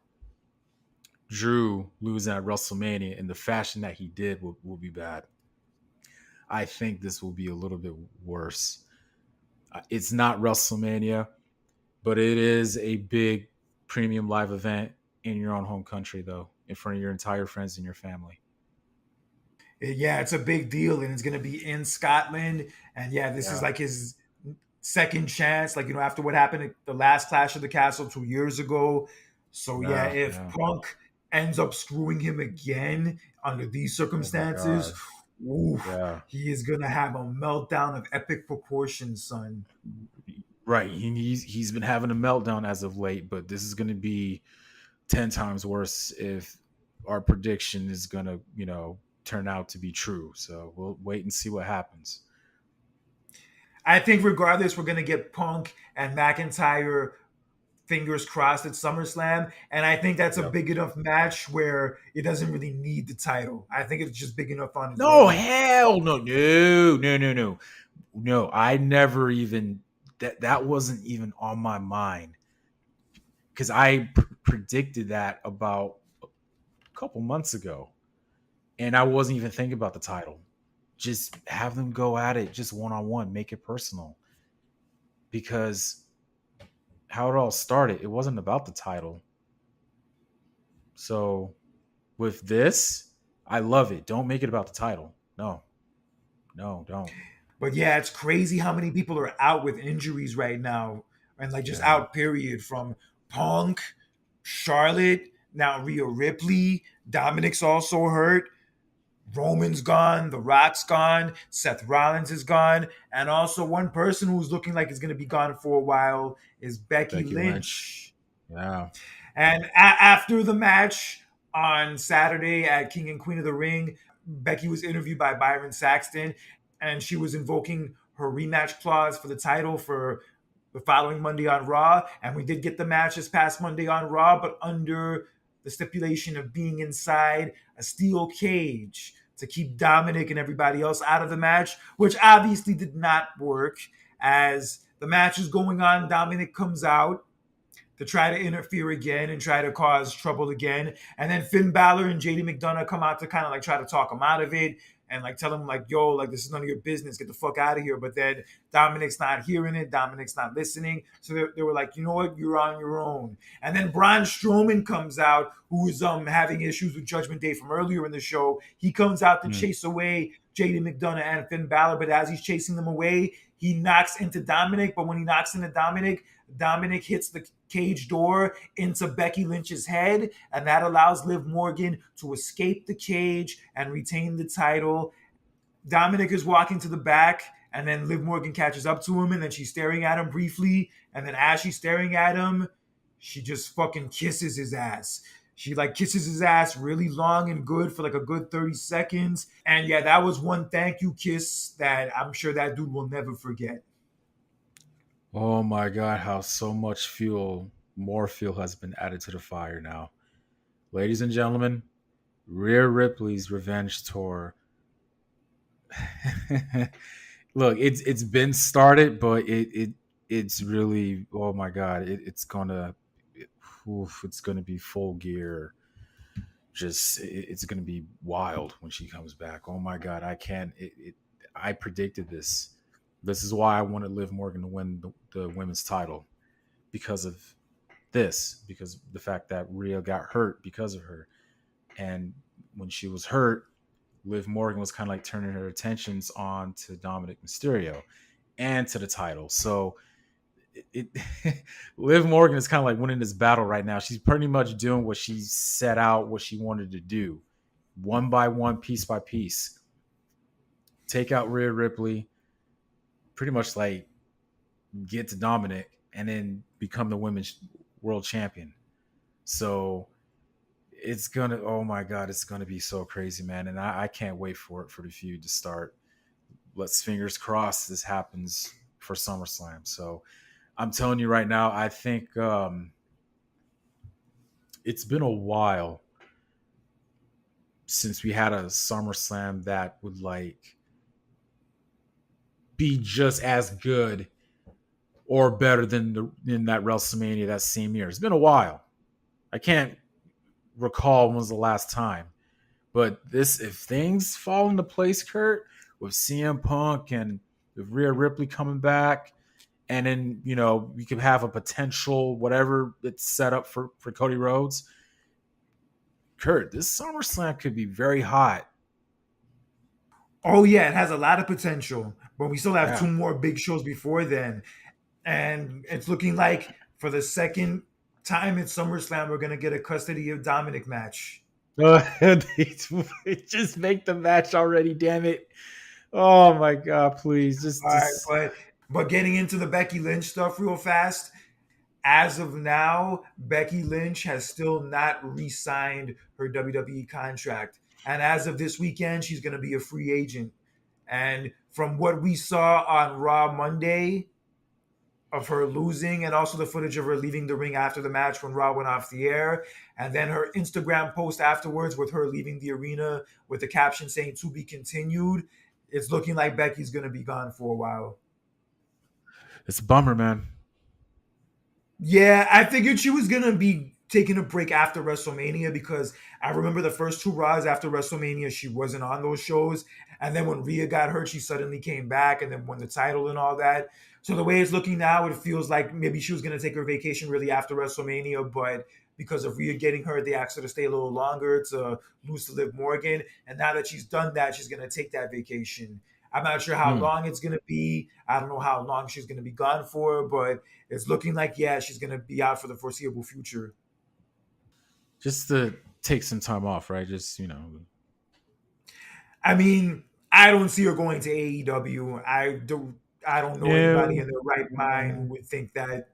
Drew losing at WrestleMania in the fashion that he did will be bad. I think this will be a little bit worse. It's not WrestleMania, but it is a big premium live event in your own home country, though, in front of your entire friends and your family. Yeah, it's a big deal, and it's going to be in Scotland. And yeah, this is Yeah, like his second chance. Like after what happened at the last Clash of the Castle 2 years ago. So yeah, yeah, if yeah. Punk ends up screwing him again under these Oh my circumstances, god. oof, Yeah. he is gonna have a meltdown of epic proportions, son. Right. He's been having a meltdown as of late, but this is going to be 10 times worse if our prediction is going to turn out to be true. So we'll wait and see what happens. I think regardless, we're gonna get Punk and McIntyre fingers crossed at SummerSlam. And I think that's a Yep. big enough match where it doesn't really need the title. I think it's just big enough on its No, own. hell no, no, no, no, no, no. I never even that wasn't even on my mind because I predicted that about a couple months ago, and I wasn't even thinking about the title. Just have them go at it, just one on one, make it personal. Because how it all started, it wasn't about the title. So with this, I love it. Don't make it about the title. No, no, don't. But yeah, it's crazy how many people are out with injuries right now and like just Yeah. out, period, from Punk, Charlotte, now Rhea Ripley, Dominik's also hurt. Roman's gone, The Rock's gone, Seth Rollins is gone, and also one person who's looking like is going to be gone for a while is Becky Becky Lynch. Lynch. Yeah. And after the match on Saturday at King and Queen of the Ring, Becky was interviewed by Byron Saxton, and she was invoking her rematch clause for the title for the following Monday on Raw. And we did get the match this past Monday on Raw, but under the stipulation of being inside a steel cage to keep Dominik and everybody else out of the match, which obviously did not work. As the match is going on, Dominik comes out to try to interfere again and try to cause trouble again. And then Finn Balor and JD McDonough come out to kind of like try to talk him out of it and like tell him like, yo, like this is none of your business. Get the fuck out of here. But then Dominik's not hearing it. Dominik's not listening. So they were like, you know what? You're on your own. And then Braun Strowman comes out, who is having issues with Judgment Day from earlier in the show. He comes out to Mm. chase away JD McDonough and Finn Balor. But as he's chasing them away, he knocks into Dominik. But when he knocks into Dominik, Dominik hits the cage door into Becky Lynch's head, and that allows Liv Morgan to escape the cage and retain the title. Dominik is walking to the back, and then Liv Morgan catches up to him, and then she's staring at him briefly, and then as she's staring at him, she just fucking kisses his ass. She like kisses his ass really long and good for like a good 30 seconds. And yeah, that was one thank you kiss that I'm sure that dude will never forget. Oh my God, how so much fuel, more fuel has been added to the fire now. Ladies and gentlemen, Rhea Ripley's revenge tour. Look, it's been started, but it's really, oh my God, it's gonna be full gear. Just it's gonna be wild when she comes back. Oh my God, I can't. I predicted this. This is why I wanted Liv Morgan to win the women's title because of this, because the fact that Rhea got hurt because of her, and when she was hurt, Liv Morgan was kind of like turning her attentions on to Dominic Mysterio and to the title. So Liv Morgan is kind of like winning this battle right now. She's pretty much doing what she set out, what she wanted to do, one by one, piece by piece. Take out Rhea Ripley, pretty much like get to Dominic, and then become the women's world champion. So it's gonna, oh my God, it's gonna be so crazy, man. And I can't wait for it, for the feud to start. Let's fingers crossed this happens for SummerSlam. So I'm telling you right now, I think it's been a while since we had a SummerSlam that would like be just as good or better than that WrestleMania that same year. It's been a while. I can't recall when was the last time. But this, if things fall into place, Kurt, with CM Punk and with Rhea Ripley coming back, and then we could have a potential whatever it's set up for Cody Rhodes. Kurt, this SummerSlam could be very hot. Oh yeah, it has a lot of potential, but we still have two Yeah. more big shows before then, and it's looking like for the second time in SummerSlam we're gonna get a custody of Dominic match. Just make the match already, damn it. Oh my God, please. All right, but getting into the Becky Lynch stuff real fast. As of now, Becky Lynch has still not re-signed her WWE contract, and as of this weekend, she's gonna be a free agent. And from what we saw on Raw Monday, of her losing and also the footage of her leaving the ring after the match when Raw went off the air. And then her Instagram post afterwards with her leaving the arena with the caption saying to be continued. It's looking like Becky's going to be gone for a while. it's a bummer, man. Yeah, I figured she was going to be taking a break after WrestleMania because I remember the first two Raws after WrestleMania, she wasn't on those shows. And then when Rhea got hurt, she suddenly came back and then won the title and all that. So the way it's looking now, it feels like maybe she was going to take her vacation really after WrestleMania, but because of Rhea getting hurt, they asked her to stay a little longer to lose to Liv Morgan. And now that she's done that, she's going to take that vacation. I'm not sure how Hmm. long it's going to be. I don't know how long she's going to be gone for, but it's looking like, yeah, she's going to be out for the foreseeable future. Just to take some time off, right? Just. I mean, I don't see her going to AEW. I don't know anybody No, in their right mind who no. would think that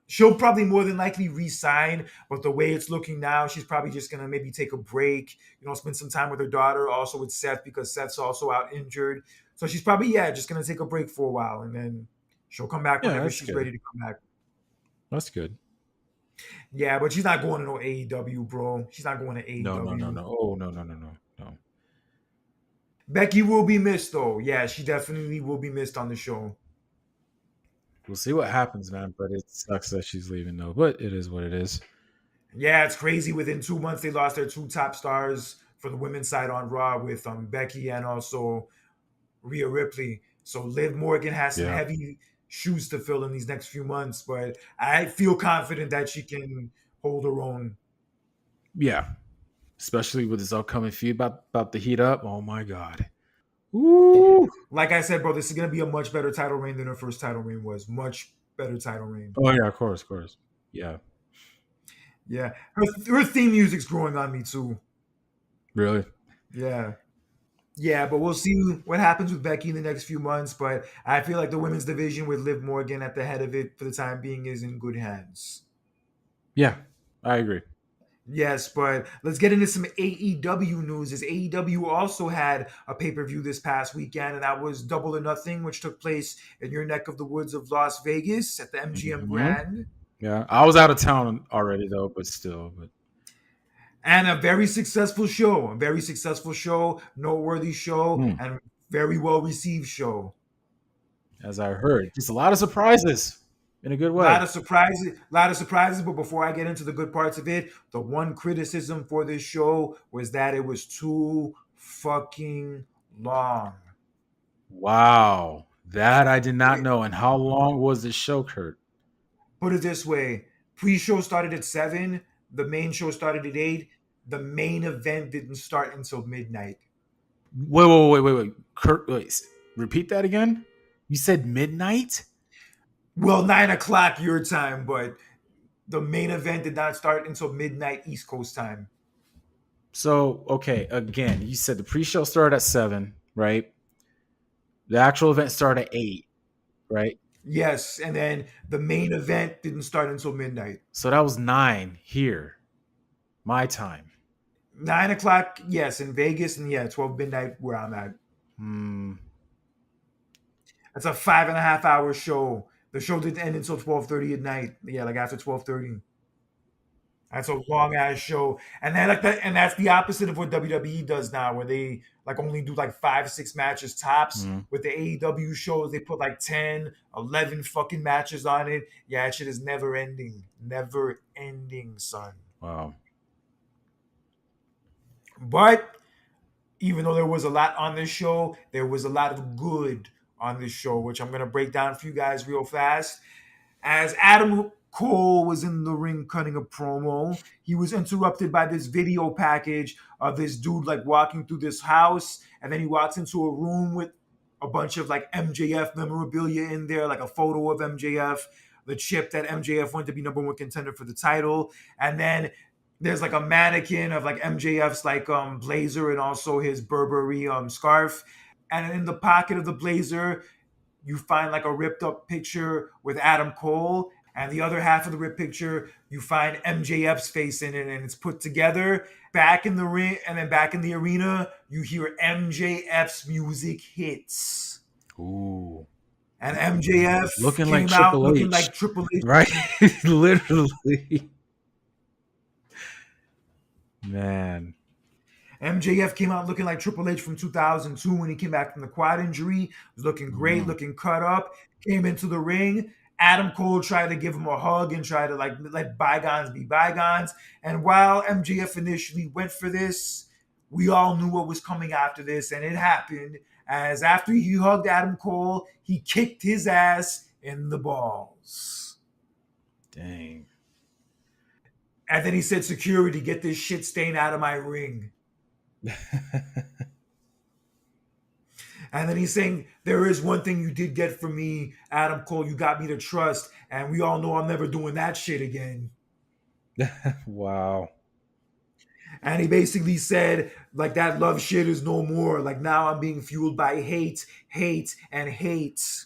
she'll probably more than likely resign. But the way it's looking now, she's probably just gonna maybe take a break, spend some time with her daughter, also with Seth because Seth's also out injured. So she's probably just gonna take a break for a while and then she'll come back Yeah, whenever that's she's good. ready to come back. That's good. Yeah, but she's not going to no AEW, bro. She's not going to No, no, no, AEW. no. Oh, no, no, no, no, no. Becky will be missed though. Yeah, she definitely will be missed on the show. We'll see what happens, man. But it sucks that she's leaving, though. But it is what it is. Yeah, it's crazy. Within 2 months, they lost their two top stars for the women's side on Raw with Becky and also Rhea Ripley. So Liv Morgan has some Yeah, heavy shoes to fill in these next few months, but I feel confident that she can hold her own. yeah. Especially with this upcoming feud about the heat up. Oh my god. Ooh. Like I said, bro, this is gonna be a much better title reign than her first title reign was. Much better title reign. Oh yeah, of course, of course. Yeah. Yeah, her theme music's growing on me too. Really. Yeah. Yeah, but we'll see what happens with Becky in the next few months. But I feel like the women's division with Liv Morgan at the head of it for the time being is in good hands. Yeah, I agree. Yes, but let's get into some AEW news. As AEW also had a pay per view this past weekend, and that was Double or Nothing, which took place in your neck of the woods of Las Vegas at the MGM Hmm. Grand. Yeah, I was out of town already though, but still. But And a very successful show, a very successful show, noteworthy show, hmm, and very well received show. as I heard, just a lot of surprises in a good A lot way. of surprises, a lot of surprises. But before I get into the good parts of it, the one criticism for this show was that it was too fucking long. Wow, that I did not It, know. And how long was the show, Kurt? put it this way: pre-show started at 7. The main show started at 8. The main event didn't start until midnight. Wait. Kurt, wait, repeat that again. You said midnight. Well, 9 o'clock your time, but the main event did not start until midnight East Coast time. So okay, again, you said the pre-show started at 7, right? The actual event started at 8, right? Yes, and then the main event didn't start until midnight. So that was 9 here, my time. 9 o'clock, yes, in Vegas, and 12 midnight where I'm at. Hmm. That's a 5.5 hour show. The show didn't end until 12:30 at night. Yeah, like after 12:30. That's a long ass show, and then like that, and that's the opposite of what WWE does now, where they like only do like 5, 6 matches tops. Hmm. With the AEW shows, they put like 10, 11 fucking matches on it. Yeah, that shit is never ending, son. Wow. But even though there was a lot on this show, there was a lot of good on this show, which I'm gonna break down for you guys real fast. As Adam Cole was in the ring cutting a promo, he was interrupted by this video package of this dude like walking through this house, and then he walks into a room with a bunch of like MJF memorabilia in there, like a photo of MJF, the chip that MJF went to be number one contender for the title, and then there's like a mannequin of like MJF's like blazer and also his Burberry scarf, and in the pocket of the blazer you find like a ripped up picture with Adam Cole, and the other half of the ripped picture you find MJF's face in it, and it's put together. Back in the ring, and then back in the arena, you hear MJF's music hits, Ooh. and MJF Looking like came out Triple looking H, like Triple H. right? Literally. Man. MJF came out looking like Triple H from 2002 when he came back from the quad injury. Was looking great, Mm. looking cut up. Came into the ring. Adam Cole tried to give him a hug and try to like let bygones be bygones. And while MJF initially went for this, we all knew what was coming after this, and it happened. As after he hugged Adam Cole, he kicked his ass in the balls. Dang. And then he said, "Security, get this shit stain out of my ring." And then he's saying, "There is one thing you did get from me, Adam Cole. You got me to trust. And we all know I'm never doing that shit again." Wow. And he basically said, like, that love shit is no more. Like, now I'm being fueled by hate, hate, and hate.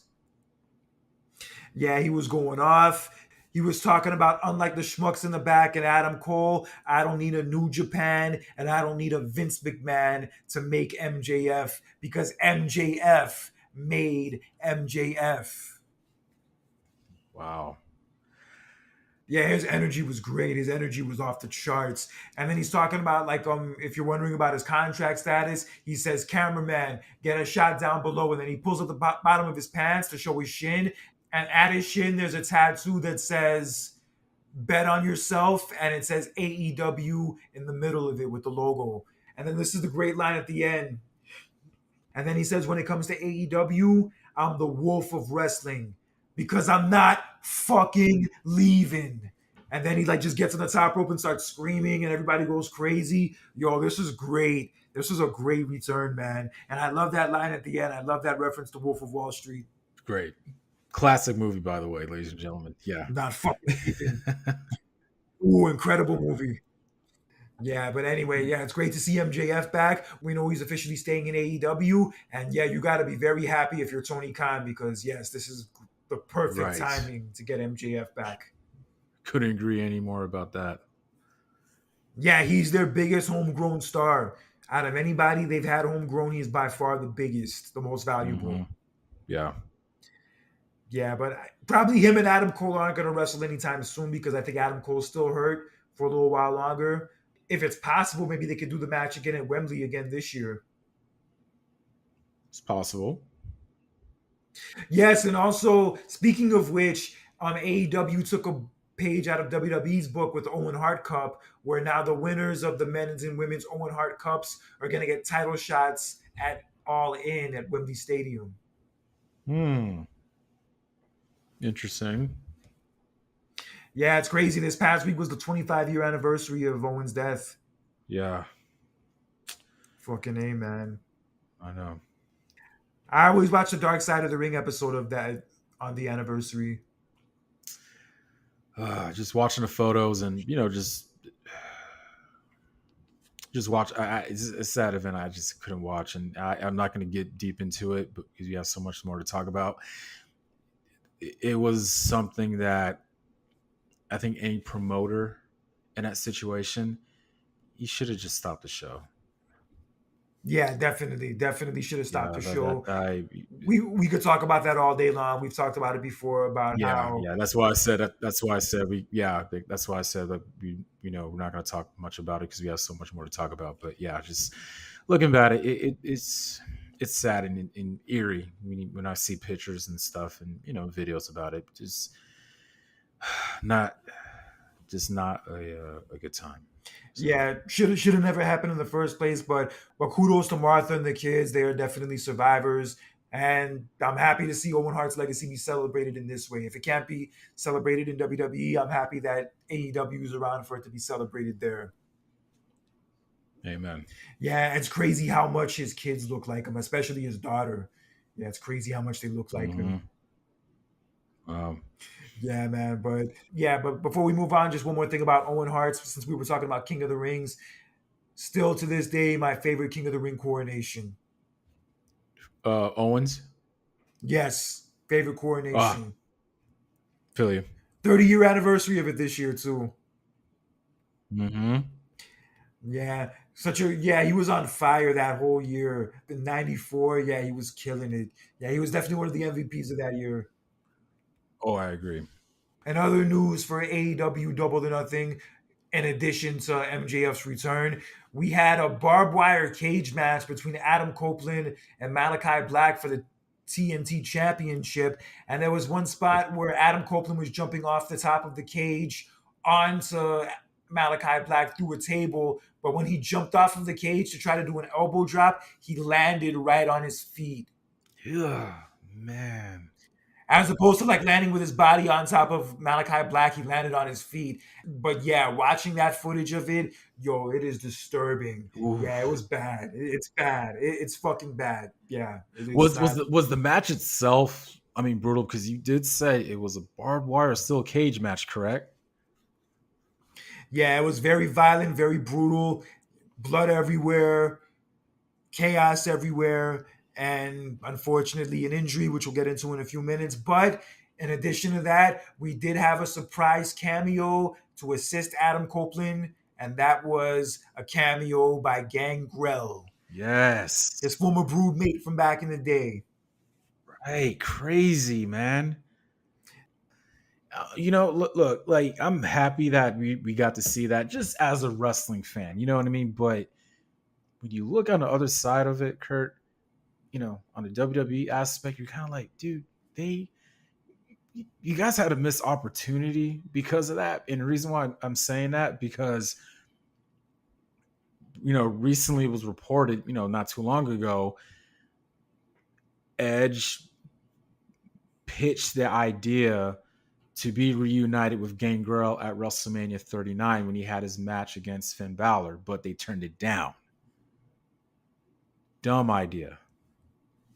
Yeah, he was going off. He was talking about, unlike the schmucks in the back and Adam Cole, I don't need a New Japan and I don't need a Vince McMahon to make MJF because MJF made MJF. Wow. Yeah, his energy was great. His energy was off the charts. And then he's talking about, like, if you're wondering about his contract status, he says, "Cameraman, get a shot down below." And then he pulls up the bottom of his pants to show his shin. And at his shin, there's a tattoo that says "Bet on yourself," and it says AEW in the middle of it with the logo. And then this is the great line at the end. And then he says, when it comes to AEW, I'm the wolf of wrestling because I'm not fucking leaving. And then he like just gets on the top rope and starts screaming, and everybody goes crazy. Yo, this is great. This is a great return, man. And I love that line at the end. I love that reference to Wolf of Wall Street. Great. Classic movie, by the way, ladies and gentlemen. Yeah. Not fucking leaving. Ooh, incredible movie. Yeah, but anyway, yeah, it's great to see MJF back. We know he's officially staying in AEW, and yeah, you got to be very happy if you're Tony Khan because yes, this is the perfect Right. timing to get MJF back. Couldn't agree any more about that. Yeah, he's their biggest homegrown star. Out of anybody they've had homegrown, he's by far the biggest, the most valuable. Mhm. Yeah. Yeah, but probably him and Adam Cole aren't going to wrestle anytime soon because I think Adam Cole's still hurt for a little while longer. If it's possible, maybe they could do the match again at Wembley again this year. It's possible. Yes, and also speaking of which, AEW took a page out of WWE's book with the Owen Hart Cup, where now the winners of the men's and women's Owen Hart Cups are going to get title shots at All In at Wembley Stadium. Interesting. Yeah, it's crazy. This past week was the 25-year anniversary of Owen's death. Yeah. Fucking A, man. I know. I always watch the Dark Side of the Ring episode of that on the anniversary. Just watching the photos and just watch. It's a sad event. I just couldn't watch, and I'm not going to get deep into it because we have so much more to talk about. It was something that I think any promoter in that situation, you should have just stopped the show. Yeah, definitely should have stopped the show. I We could talk about that all day long. We've talked about it before about how That's why I said. That's why I said we. Yeah, that's why I said that we're not going to talk much about it because we have so much more to talk about. But yeah, just looking at it, it's sad and eerie when I see pictures and stuff and videos about it. Just not a good time. So. Yeah, should have never happened in the first place. But kudos to Martha and the kids. They are definitely survivors. And I'm happy to see Owen Hart's legacy be celebrated in this way. If it can't be celebrated in WWE, I'm happy that AEW is around for it to be celebrated there. Amen. Yeah, it's crazy how much his kids look like him, especially his daughter. Yeah, it's crazy how much they look like him. Yeah, man. But before we move on, just one more thing about Owen Hart, since we were talking about King of the Rings. Still to this day, my favorite King of the Ring coronation. Owens? Yes, favorite coronation. Feel you. 30-year anniversary of it this year, too. Mm-hmm. Yeah, he was on fire that whole year. The 94, yeah, he was killing it. Yeah, he was definitely one of the MVPs of that year. Oh, I agree. And other news for AEW Double or Nothing, in addition to MJF's return, we had a barbed wire cage match between Adam Copeland and Malachi Black for the TNT Championship. And there was one spot where Adam Copeland was jumping off the top of the cage onto Malachi Black through a table. But when he jumped off of the cage to try to do an elbow drop, he landed right on his feet. Yeah, man. As opposed to like landing with his body on top of Malachi Black, he landed on his feet. But yeah, watching that footage of it, yo, it is disturbing. Ooh. Yeah, it was bad. It's bad. It's fucking bad. Yeah. Was the match itself, I mean, brutal? Because you did say it was a barbed wire steel cage match, correct? Yeah, it was very violent, very brutal. blood everywhere, chaos everywhere, and unfortunately an injury, which we'll get into in a few minutes. But in addition to that, we did have a surprise cameo to assist Adam Copeland, and that was a cameo by Gangrel, his Yes. former broodmate from back in the day. Right. Crazy, man. Look, like I'm happy that we got to see that just as a wrestling fan. You know what I mean? But when you look on the other side of it, Kurt, on the WWE aspect, you're kind of like, dude, they you guys had a missed opportunity because of that. And the reason why I'm saying that because recently it was reported, not too long ago, Edge pitched the idea to be reunited with Gangrel at WrestleMania 39 when he had his match against Finn Balor, but they turned it down. Dumb idea.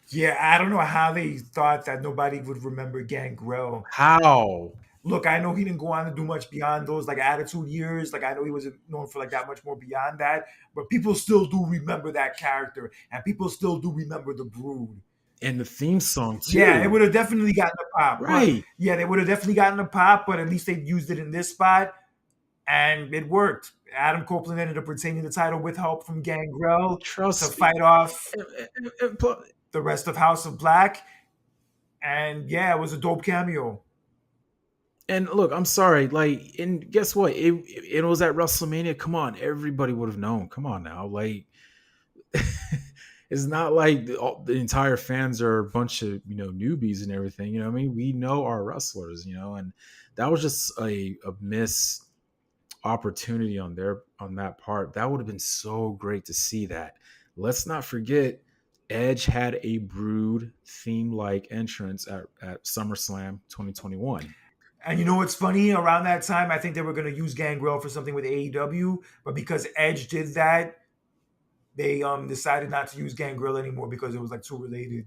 Yeah, I don't know how they thought that nobody would remember Gangrel. How? Look, I know he didn't go on to do much beyond those like attitude years. Like I know he wasn't known for like that much more beyond that, but people still do remember that character, and people still do remember the Brood. And the theme song Yeah, it too. would have definitely gotten a pop, but Right. yeah, they would have definitely gotten a pop. But at least they used it in this spot, and it worked. Adam Copeland ended up retaining the title with help from Gangrel to Trust me. fight off And the rest of House of Black. And yeah, it was a dope cameo. and look, I'm sorry. Like, and guess what? It was at WrestleMania. Come on, everybody would have known. Come on now, like, it's not like the entire fans are a bunch of newbies and everything. What I mean, we know our wrestlers. And that was just a miss opportunity on that part. That would have been so great to see that. Let's not forget, Edge had a Brood theme like entrance at SummerSlam 2021. And you know what's funny? Around that time, I think they were going to use Gangrel for something with AEW, but because Edge did that, they decided not to use Gangrel anymore because it was like too related.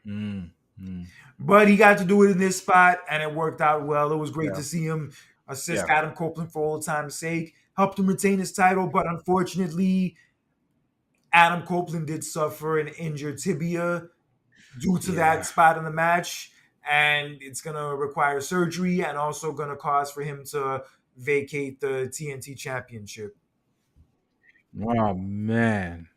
Mm, mm. But he got to do it in this spot, and it worked out well. It was great Yeah, to see him assist yeah, Adam Copeland for old time's sake, helped him retain his title, but unfortunately, Adam Copeland did suffer an injured tibia due to that yeah. spot in the match, and it's gonna require surgery and also gonna cause for him to vacate the TNT Championship. Oh man.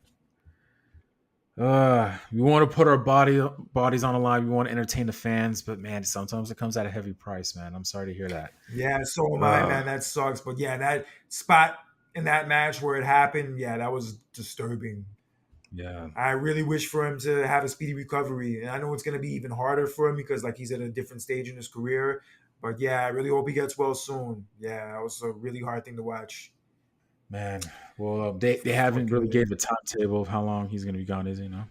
We want to put our bodies on the line. We want to entertain the fans, but man, sometimes it comes at a heavy price, man. I'm sorry to hear that. Yeah, so am I, Uh, man. That sucks. But yeah, that spot in that match where it happened, yeah, that was disturbing. yeah, I really wish for him to have a speedy recovery. And I know it's going to be even harder for him because, like, he's at a different stage in his career. But yeah, I really hope he gets well soon. Yeah, that was a really hard thing to watch. man. Well, they haven't really Unfortunately. gave a timetable of how long he's going to be gone, is he? No.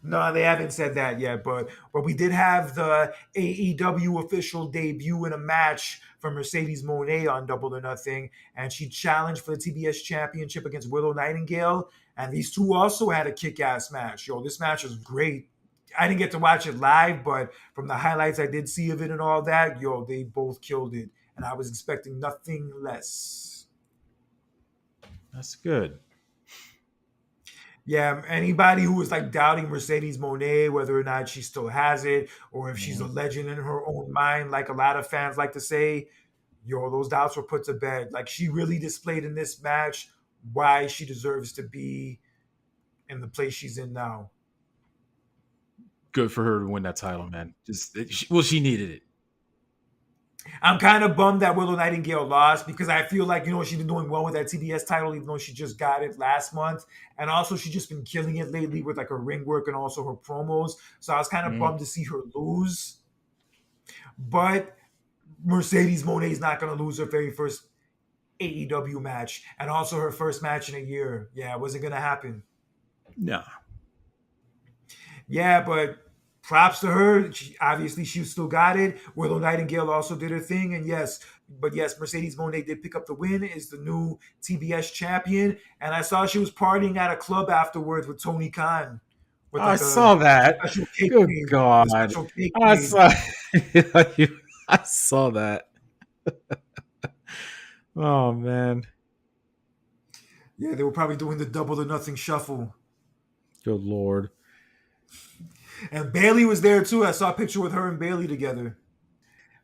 No, they haven't said that yet, but we did have the AEW official debut in a match from Mercedes Moné on Double or Nothing, and she challenged for the TBS Championship against Willow Nightingale. And these two also had a kick-ass match. Yo, this match was great. I didn't get to watch it live, but from the highlights I did see of it and all that, yo, they both killed it, and I was expecting nothing less. That's good. Yeah, anybody who is like doubting Mercedes Monet, whether or not she still has it, or if she's a Mhm. legend in her own mind, like a lot of fans like to say, yo, those doubts were put to bed. Like she really displayed in this match why she deserves to be in the place she's in now. Good for her to win that title, man. Well, she needed it. I'm kind of bummed that Willow Nightingale lost because I feel like, she's been doing well with that TBS title, even though she just got it last month. And also, she's just been killing it lately with like her ring work and also her promos. So I was kind of Mhm. bummed to see her lose. But Mercedes Monet is not going to lose her very first AEW match and also her first match in a year. Yeah, it wasn't going to happen. No. Yeah, but props to her. Obviously, she still got it. Willow Nightingale also did her thing. And yes, Mercedes Monet did pick up the win, is the new TBS champion. And I saw she was partying at a club afterwards with Tony Khan with I like saw a that. special cake Good made. With a God. special cake I made. saw. I saw that. Oh man. Yeah, they were probably doing the double or nothing shuffle. Good lord. And Bailey was there too. I saw a picture with her and Bailey together.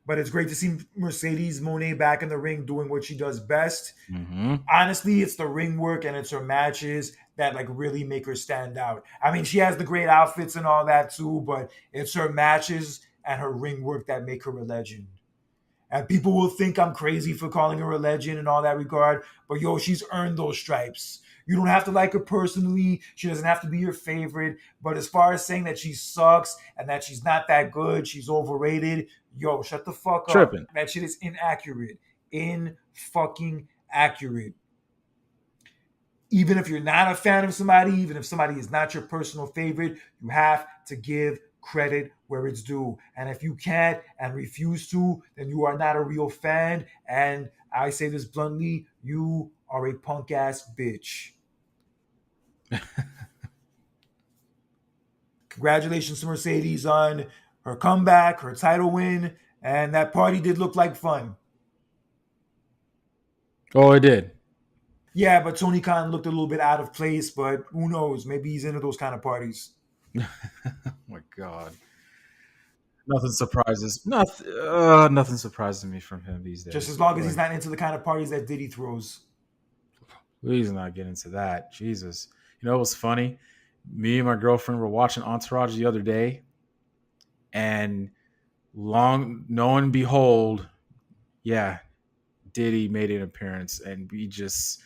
But it's great to see Mercedes Monet back in the ring doing what she does best. Mm-hmm. Honestly, it's the ring work and it's her matches that like really make her stand out. I mean, she has the great outfits and all that too, but it's her matches and her ring work that make her a legend. And people will think I'm crazy for calling her a legend and all that regard, but yo, she's earned those stripes. You don't have to like her personally. She doesn't have to be your favorite. But as far as saying that she sucks and that she's not that good, she's overrated, yo, shut the fuck up. Tripping. That shit is inaccurate. In fucking accurate. Even if you're not a fan of somebody, even if somebody is not your personal favorite, you have to give credit where it's due. And if you can't and refuse to, then you are not a real fan. And I say this bluntly, you are a punk ass bitch. Congratulations to Mercedes on her comeback, her title win, and that party did look like fun. Oh, it did. Yeah, but Tony Khan looked a little bit out of place, but who knows? Maybe he's into those kind of parties. Oh my god. Nothing surprises. Nothing surprises me from him these Just as days. long as he's Boy, not into the kind of parties that Diddy throws. please not get into that. Jesus. You know it was funny? Me and my girlfriend were watching Entourage the other day, and lo and behold, yeah, Diddy made an appearance, and we just,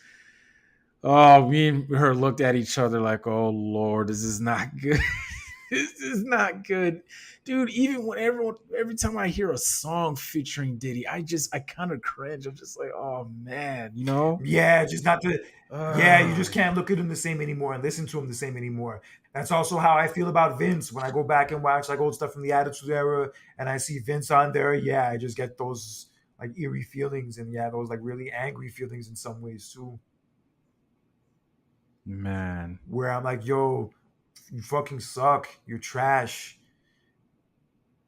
oh, me and her looked at each other like, oh Lord, this is not good. This is not good, dude. Even when every time I hear a song featuring Diddy, I kind of cringe. I'm just like, oh man, you know. Yeah, just not to. Yeah, you Uh, just can't look at him the same anymore and listen to him the same anymore. That's also how I feel about Vince when I go back and watch like old stuff from the Attitude Era and I see Vince on there. Yeah, I just get those like eerie feelings and yeah, those like really angry feelings in some ways too. man, Where I'm like, yo, you fucking suck. You're trash.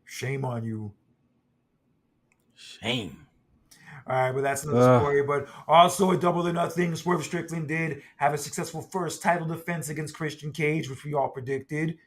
Shame on you. shame. All right, but that's another Uh, story. But also a double or nothing. Swerve Strickland did have a successful first title defense against Christian Cage, which we all predicted.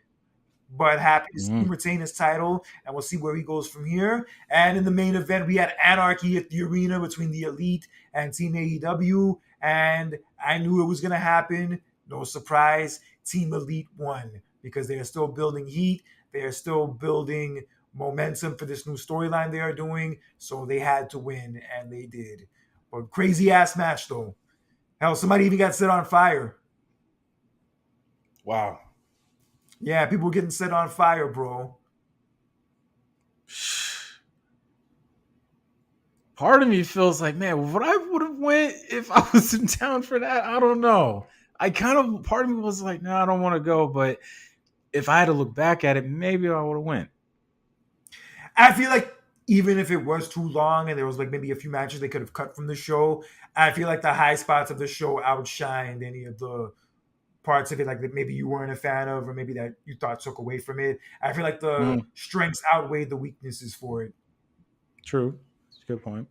But happy to see him mm, retain his title, and we'll see where he goes from here. And in the main event, we had Anarchy at the arena between the Elite and Team AEW, and I knew it was going to happen. No surprise, Team Elite won because they are still building heat. They are still building momentum for this new storyline they are doing, so they had to win, and they did. But crazy ass match though. Hell, somebody even got set on fire. wow. Yeah, people were getting set on fire, bro. Part of me feels like, man, what I would have went if I was in town for that. I don't know. I kind of part of me was like, no, I don't want to go, but if I had to look back at it, maybe I would have went. I feel like even if it was too long and there was like maybe a few matches they could have cut from the show, I feel like the high spots of the show outshined any of the parts of it like that maybe you weren't a fan of or maybe that you thought took away from it. I feel like the Mm, strengths outweighed the weaknesses for it. true. That's a good point.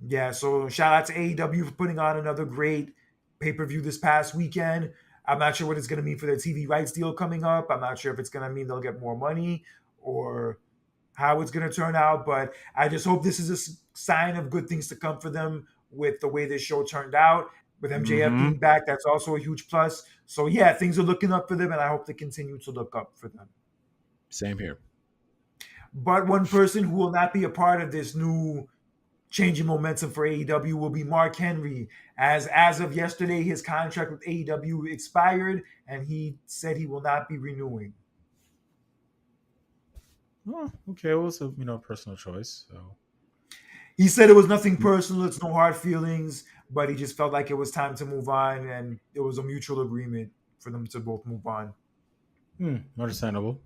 Yeah, so shout out to AEW for putting on another great pay-per-view this past weekend. I'm not sure what it's going to mean for their TV rights deal coming up. I'm not sure if it's going to mean they'll get more money or how it's going to turn out, but I just hope this is a sign of good things to come for them with the way this show turned out. With MJF Mm-hmm. being back, that's also a huge plus. So yeah, things are looking up for them, and I hope they continue to look up for them. Same here. But one person who will not be a part of this new changing momentum for AEW will be Mark Henry. As of yesterday, his contract with AEW expired, and he said he will not be renewing. Oh, okay. Well, it's a personal choice. So He said it was nothing personal, it's no hard feelings, but he just felt like it was time to move on, and it was a mutual agreement for them to both move on. understandable.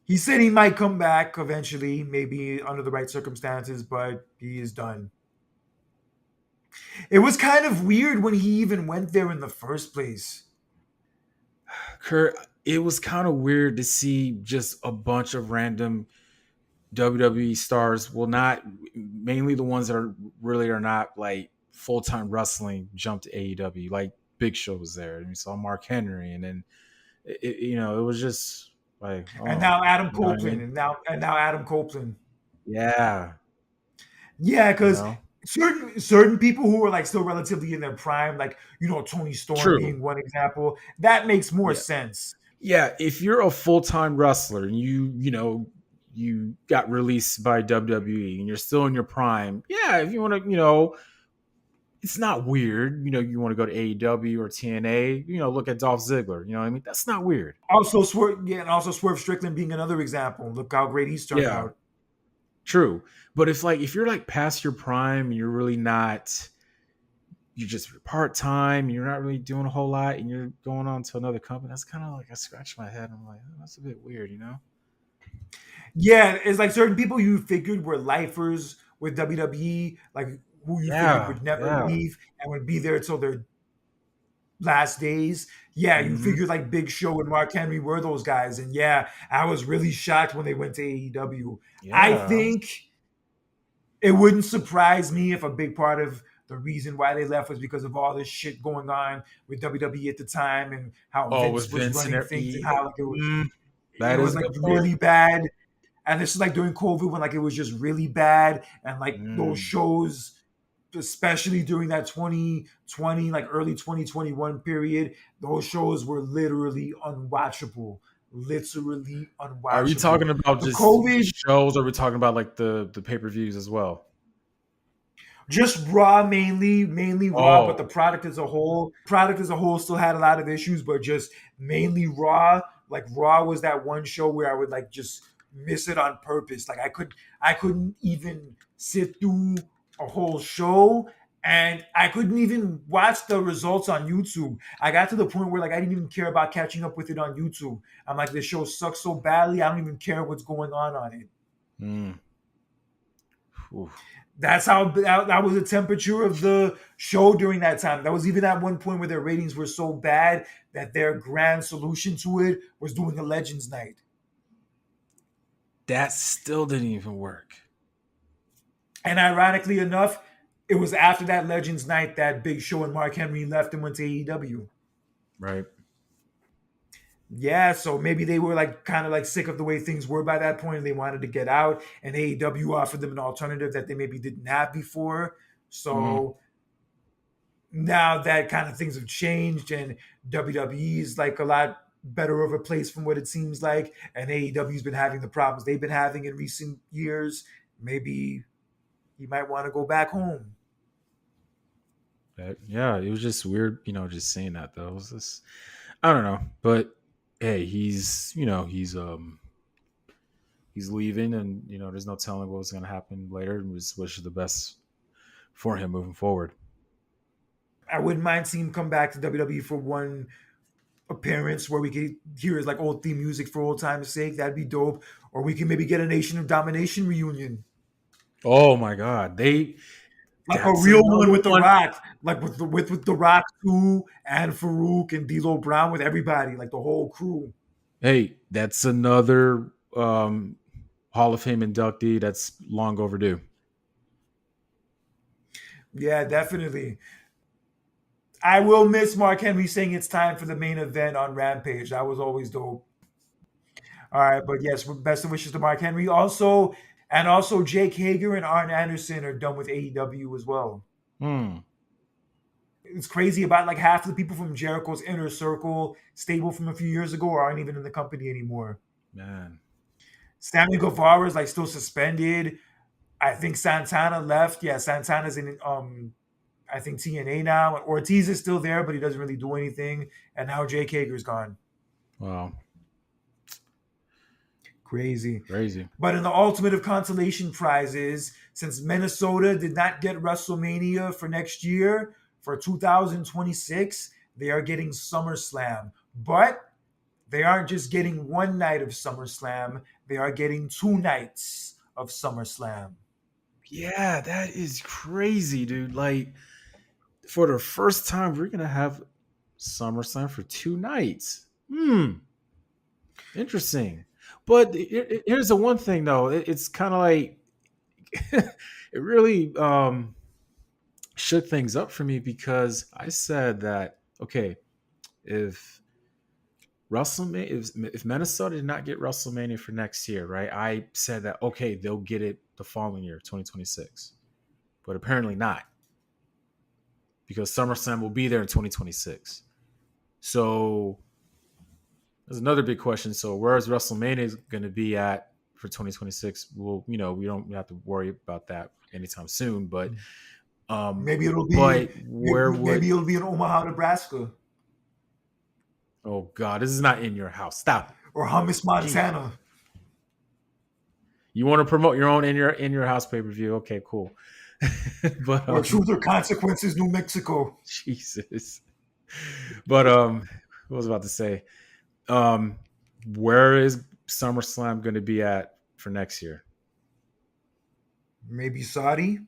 He said he might come back eventually, maybe under the right circumstances, but he is done. It was kind of weird when he even went there in the first place. Kurt, it was kind of weird to see just a bunch of random WWE stars. Well, not mainly the ones that are really are not like full time wrestling jumped to AEW. Like Big Show was there, and we saw Mark Henry, and then it was just like, And oh, now Adam you know what I Copeland, mean? and now Adam Copeland. Yeah, Yeah, you because know, certain people who are like still relatively in their prime, like Tony Storm true. being one example, that makes more Yeah, sense. yeah. If you're a full time wrestler and you got released by WWE and you're still in your prime, yeah. If you want to, it's not weird. You want to go to AEW or TNA. Look at Dolph Ziggler. You know what I mean? That's not weird. And also Strickland being another example. Look how great he's turned Yeah, out. true. But if you're like past your prime and you're really not, you're just part time, you're not really doing a whole lot, and you're going on to another company. That's kind of like I scratch my head. I'm like, oh, that's a bit weird. Yeah, it's like certain people you figured were lifers with WWE, like who you figured Yeah, would never yeah. leave and would be there till their last days. Yeah, you Hmm. figured like Big Show and Mark Henry were those guys. And yeah, I was really shocked when they went to AEW. I Yeah. think it wouldn't surprise me if a big part of the reason why they left was because of all this shit going on with WWE at the time and how Oh, with Vince was Vince and running their things and how like, it that was is a like good point. really bad. And this is like during COVID when like it was just really bad and like those Mm. shows, especially during that 2020, like early 2021 period, those shows were literally unwatchable. Literally Are we unwatchable. talking about The just COVID, shows, or are we talking about like the pay per views as well? just Raw mainly Raw, but the Oh, product as a whole still had a lot of issues, but just mainly Raw. Like Raw was that one show where I would like just miss it on purpose. Like I couldn't even sit through a whole show and I couldn't even watch the results on YouTube. I got to the point where like I didn't even care about catching up with it on YouTube. I'm like, this show sucks so badly, I don't even care what's going on it. mm. Oof. That's how that was the temperature of the show during that time. That was even at one point where their ratings were so bad that their grand solution to it was doing a Legends Night. That still didn't even work. And ironically enough, it was after that Legends Night that Big Show and Mark Henry left and went to AEW. Right. Yeah, so maybe they were like kind of like sick of the way things were by that point and they wanted to get out. And AEW offered them an alternative that they maybe didn't have before. Hmm. So now that kind of things have changed and WWE is like a lot better of a place from what it seems like, and AEW's been having the problems they've been having in recent years, maybe you might want to go back home. Yeah, it was just weird, just saying that though. It was just, I don't know, but hey, he's leaving, and there's no telling what's going to happen later. And we just wish the best for him moving forward. I wouldn't mind seeing him come back to WWE for one appearance where we could hear his like old theme music for old time's sake. That'd be dope. Or we can maybe get a Nation of Domination reunion, Oh my God, like a that's real one another with The one. Rock, like with The Rock too, and Farouk and D'Lo Brown with everybody, like the whole crew. Hey, that's another Hall of Fame inductee that's long overdue. Yeah, definitely. I will miss Mark Henry saying it's time for the main event on Rampage. That was always dope. All right, but yes, best of wishes to Mark Henry. Also Jake Hager and Arn Anderson are done with AEW as well. Hmm. It's crazy about like half of the people from Jericho's inner circle stable from a few years ago aren't even in the company anymore. Man. Sammy Guevara is like still suspended. I think Santana left. Yeah, Santana's in I think TNA now. Ortiz is still there, but he doesn't really do anything. And now Jake Hager's gone. Wow. Crazy. Crazy. But in the ultimate of consolation prizes, since Minnesota did not get WrestleMania for next year, for 2026, they are getting SummerSlam. But they aren't just getting one night of SummerSlam, they are getting 2 nights of SummerSlam. Yeah, that is crazy, dude. Like, for the first time, we're gonna have SummerSlam for 2 nights. Interesting. But here's the one thing, though. It's kind of like it really shook things up for me because I said that, okay, if WrestleMania, if Minnesota did not get WrestleMania for next year, right? I said that, okay, they'll get it the following year, 2026, but apparently not, because SummerSlam will be there in 2026. So there's another big question. So where's WrestleMania going to be at for 2026? Well, we don't have to worry about that anytime soon. But um, Maybe it'll be but where would? maybe it'll be in Omaha, Nebraska, Oh God, this is not in your house. Stop it. or Hummus, Jeez. Montana, You want to promote your own in your house pay per view? Okay, cool. but or Truth or Consequences, New Mexico. Jesus. But what was I about to say? Um, where is SummerSlam going to be at for next year? Maybe Saudi.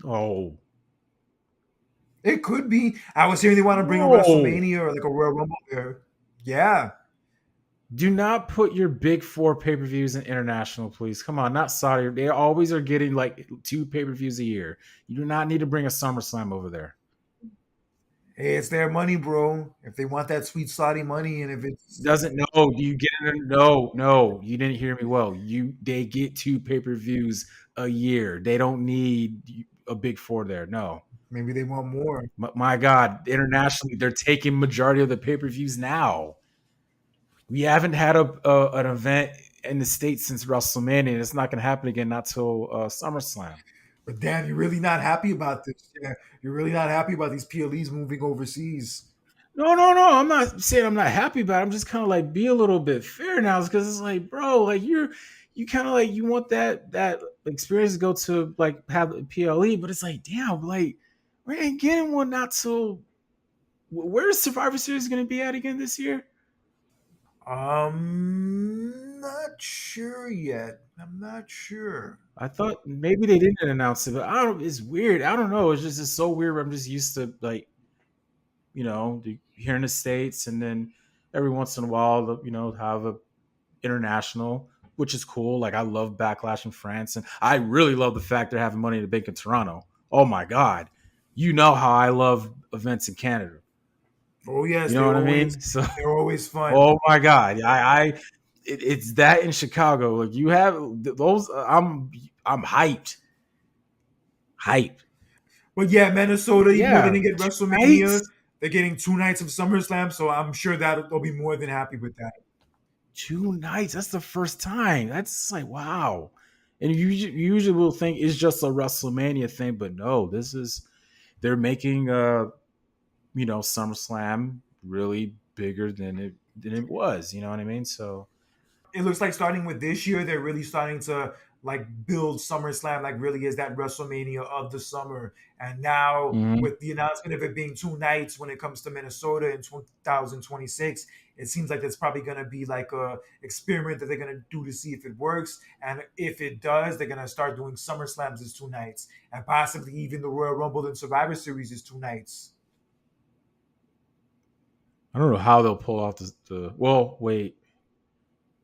Oh It could be. I was hearing they want to bring a no! WrestleMania or like a Royal Rumble there. Yeah. Do not put your big four pay per views in international, please. Come on, not Saudi. They always are getting like two pay per views a year. You do not need to bring a SummerSlam over there. Hey, it's their money, bro. If they want that sweet Saudi money, and if it's Doesn't no? Do you get it? No, no. You didn't hear me well. They get two pay per views a year. They don't need a big four there. No. maybe they want more. My God, internationally, they're taking majority of the pay per views now. We haven't had an event in the States since WrestleMania, and it's not going to happen again not till SummerSlam. But damn, you're really not happy about this. Yeah, you're really not happy about these PLEs moving overseas. No, no, no. I'm not saying I'm not happy about it. I'm just kind of like, be a little bit fair now, because it's like, bro, like you kind of like, you want that experience to go to like have a PLE, but it's like, damn, like we ain't getting one not till where's Survivor Series going to be at again this year? Not sure yet. I'm not sure. I thought maybe they didn't announce it, but I don't. It's weird. I don't know. It's so weird. I'm just used to like here in the States, and then every once in a while, have a international, which is cool. Like I love Backlash in France, and I really love the fact they're having Money in the Bank in Toronto. Oh my God, you know how I love events in Canada. Oh yes, You know what I mean? So, they're always fun. oh my God, it's that in Chicago. Like you have those. I'm hyped, hyped. But yeah, Minnesota, even though they Yeah, didn't get 2 WrestleMania, nights. they're getting 2 nights of SummerSlam, so I'm sure that they'll be more than happy with that. 2 nights. That's the first time. That's like wow. And you usually will think it's just a WrestleMania thing, but no, this is they're making SummerSlam really bigger than it was. You know what I mean? So It looks like starting with this year, they're really starting to like build SummerSlam like really is that WrestleMania of the summer. And now mhm. with the announcement of it being 2 nights when it comes to Minnesota in 2026, it seems like that's probably going to be like a experiment that they're going to do to see if it works. And if it does, they're going to start doing SummerSlams as 2 nights, and possibly even the Royal Rumble and Survivor Series is 2 nights. I don't know how they'll pull off the. Well, wait,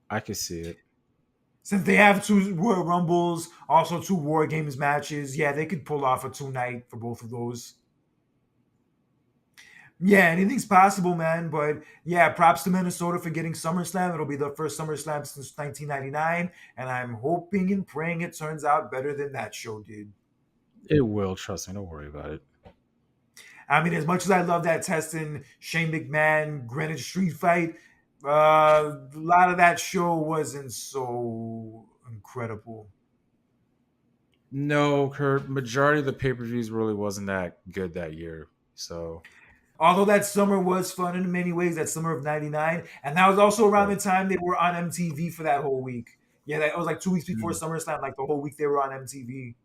I can see it. Since they have two Royal Rumbles, also two War Games matches, yeah, they could pull off a 2 night for both of those. Yeah, anything's possible, man. But yeah, props to Minnesota for getting SummerSlam. It'll be the first SummerSlam since 1999, and I'm hoping and praying it turns out better than that show did. It will. Trust me. Don't worry about it. I mean, as much as I love that Testin Shane McMahon Greenwich Street fight, a lot of that show wasn't so incredible. No, Kurt. Majority of the pay per views really wasn't that good that year. So Although that summer was fun in many ways, that summer of '99, and that was also around right, the time they were on MTV for that whole week. Yeah, that was like 2 weeks before mm, SummerSlam. Like the whole week they were on MTV.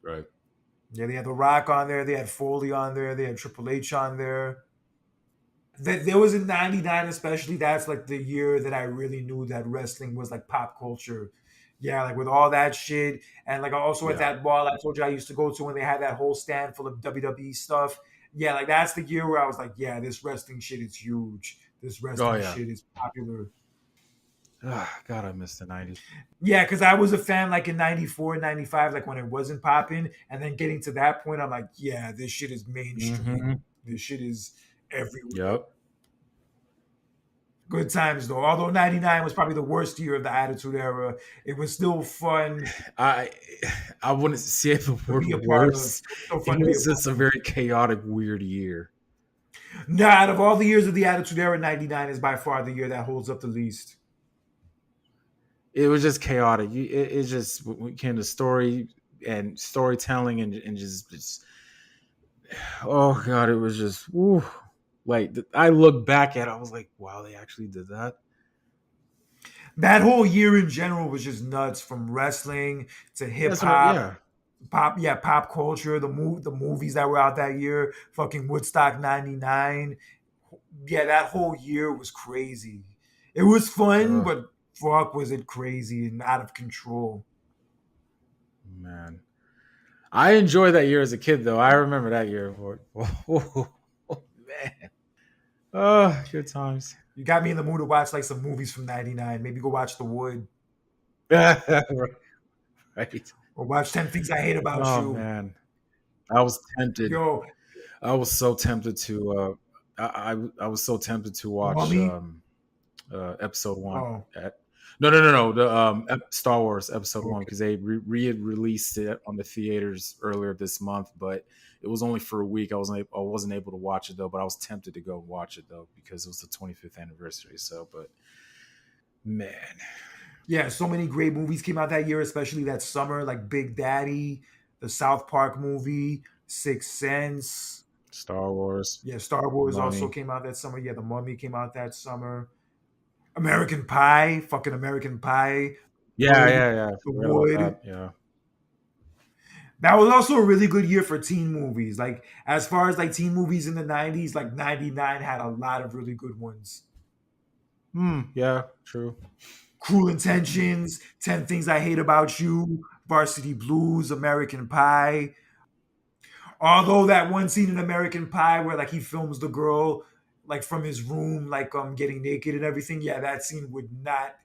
right. Yeah, they had The Rock on there, they had Foley on there, they had Triple H on there. That there was in '99, especially. That's like the year that I really knew that wrestling was like pop culture. Yeah, like with all that shit, and like also at Yeah. that bar I told you I used to go to when they had that whole stand full of WWE stuff. Yeah, like that's the year where I was like, yeah, this wrestling shit is huge. This Oh wrestling yeah. shit is popular. God, I miss the 90s. Yeah, because I was a fan like in 94, 95, like when it wasn't popping. And then getting to that point, I'm like, yeah, this shit is mainstream. Hmm. This shit is everywhere. Yep. Good times though. Although 99 was probably the worst year of the Attitude Era, it was still fun I I wouldn't say the to word be a part of. worse. It was still It fun to be a was part just a very chaotic, weird year. of. Nah, out of all the years of the Attitude Era, 99 is by far the year that holds up the least. It was just chaotic. It just when it came to story and storytelling and just oh god, it was just woo. Like I look back at it, I was like, wow, they actually did that. That whole year in general was just nuts from wrestling to hip That's what. hop, Yeah. pop culture, the movies that were out that year, fucking Woodstock 99. Yeah, that whole year was crazy. It was fun, Oh but fuck was it crazy and out of control. man, I enjoyed that year as a kid, though. I remember that year. Oh, man. Oh, good times. You got me in the mood to watch like some movies from 99. Maybe go watch The Wood Right. or watch 10 Things I Hate About Oh You. man, I was tempted. Yo, I was so tempted to. I was so tempted to The watch Mummy. episode one. Oh, No. The Star Wars episode one okay. because they released it on the theaters earlier this month, but it was only for a week. I wasn't able to watch it though, but I was tempted to go watch it though because it was the 25th anniversary. So, but man, Yeah, so many great movies came out that year, especially that summer, like Big Daddy, the South Park movie, Sixth Sense. Star Wars, Yeah, Star The Wars also Mummy. came out that summer. Yeah, The Mummy came out that summer. American Pie, fucking American Pie, Yeah, Wood, yeah, yeah. The Forget about Wood. that. Yeah. That was also a really good year for teen movies. Like as far as like teen movies in the 90s, like 99 had a lot of really good ones. Hmm. Yeah. True. Cruel Intentions, 10 Things I Hate About You, Varsity Blues, American Pie. Although that one scene in American Pie where like he films the girl like from his room, like getting naked and everything, yeah, that scene would not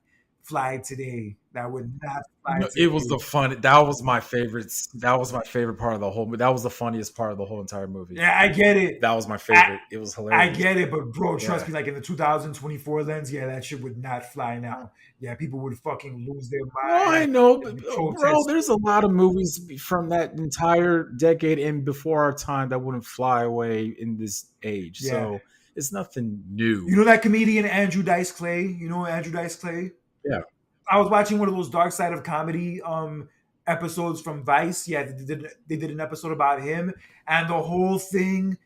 fly today. That would not fly No, it was today. the fun. That was my favorite. That was my favorite part of the whole. That was the funniest part of the whole entire movie. Yeah, I get it. That was my I favorite. It was I hilarious. get it, but bro, trust Yeah. me, like in the 2024 lens, yeah, that shit would not fly now. Yeah, people would fucking lose their No, I mind know, and but be bro, protesting. there's a lot of movies from that entire decade and before our time that wouldn't fly away in this age. Yeah. So it's nothing You new. know that comedian Andrew Dice Clay? You know Andrew Dice Clay? Yeah. I was watching one of those dark side of comedy episodes from Vice. Yeah, they did an episode about him, and the whole thing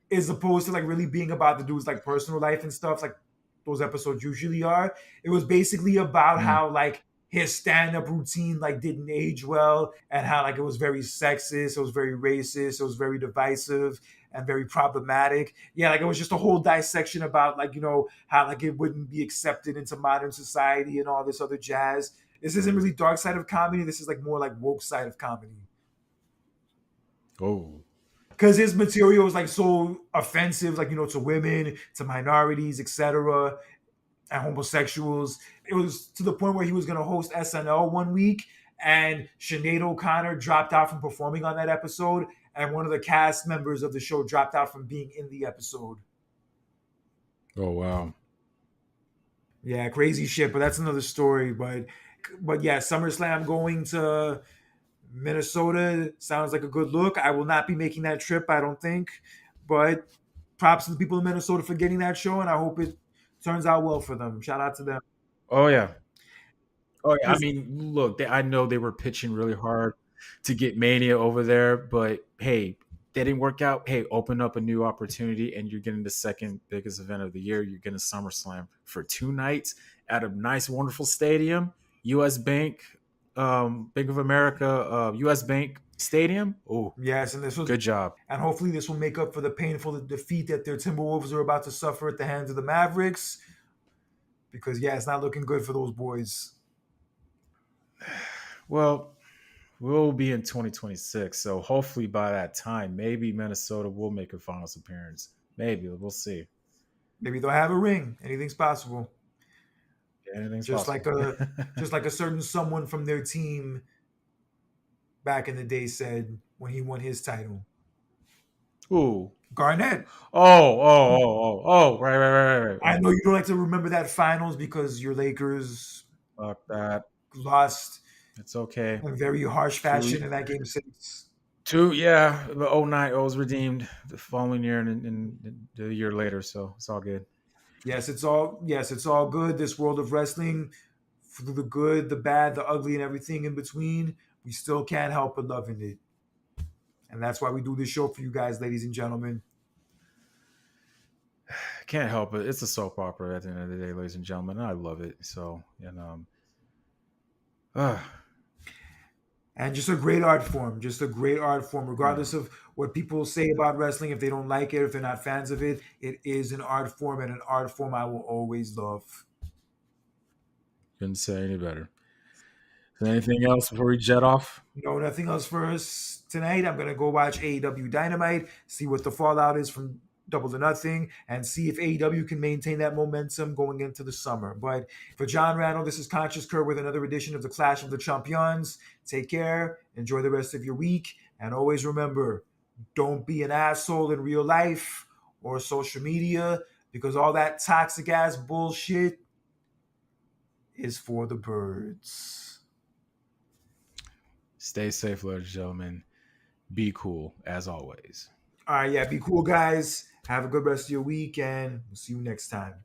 is opposed to like really being about the dude's like personal life and stuff like those episodes usually are. It was basically about Mm. how like his stand-up routine like didn't age well and how like it was very sexist, it was very racist, it was very divisive and very problematic. Yeah, like it was just a whole dissection about like, how like it wouldn't be accepted into modern society and all this other jazz. This isn't really dark side of comedy, this is like more like woke side of comedy Oh. because his material is like so offensive, like to women, to minorities, etc., and homosexuals. It was to the point where he was going to host SNL one week, and Sinead O'Connor dropped out from performing on that episode, and one of the cast members of the show dropped out from being in the episode. Oh wow. Yeah, crazy shit, but that's another story. But yeah, SummerSlam going to Minnesota sounds like a good look. I will not be making that trip, I don't think. But props to the people in Minnesota for getting that show, and I hope it turns out well for them. Shout out to them. Oh yeah. Oh yeah. I 'Cause- mean, look, I know they were pitching really hard to get Mania over there, but hey, that didn't work out. Hey, open up a new opportunity, and you're getting the second biggest event of the year. You're getting SummerSlam for 2 nights at a nice, wonderful stadium, U.S. Bank, Bank of America, U.S. Bank Stadium. Oh, yes, good job. and hopefully this will make up for the painful defeat that their Timberwolves are about to suffer at the hands of the Mavericks. Because yeah, it's not looking good for those boys. Well, we'll be in 2026, so hopefully by that time, maybe Minnesota will make a finals appearance. Maybe we'll see. Maybe they'll have a ring. Anything's possible. anything's Just possible. like a just like a certain someone from their team back in the day said when he won his title. Ooh. Garnett. Right, right, right, right, I right. know you don't like to remember that finals because your Lakers Fuck that. lost It's okay. in very harsh Two, fashion in that game 6. two, yeah. The '09 O was redeemed the following year and the year later, so it's all good. Yes, it's all good. This world of wrestling, through the good, the bad, the ugly, and everything in between, we still can't help but loving it. And that's why we do this show for you guys, ladies and gentlemen. I can't help it. It's a soap opera at the end of the day, ladies and gentlemen. And I love it. So, uh, And just a great art form, just a great art form, yeah, regardless of what people say about wrestling. If they don't like it, if they're not fans of it, it is an art form, and an art form I will always love. couldn't say any better. Is there anything else before we jet off? No, nothing else for us tonight. I'm gonna go watch AEW Dynamite, see what the fallout is from Double or Nothing, and see if AEW can maintain that momentum going into the summer. But for John Randall, this is Conscious Kerr with another edition of the Clash of the Champions. Take care, enjoy the rest of your week, and always remember, don't be an asshole in real life or social media because all that toxic ass bullshit is for the birds. Stay safe, ladies and gentlemen. Be cool, as always. All right, yeah, be cool, guys. Have a good rest of your week, and we'll see you next time.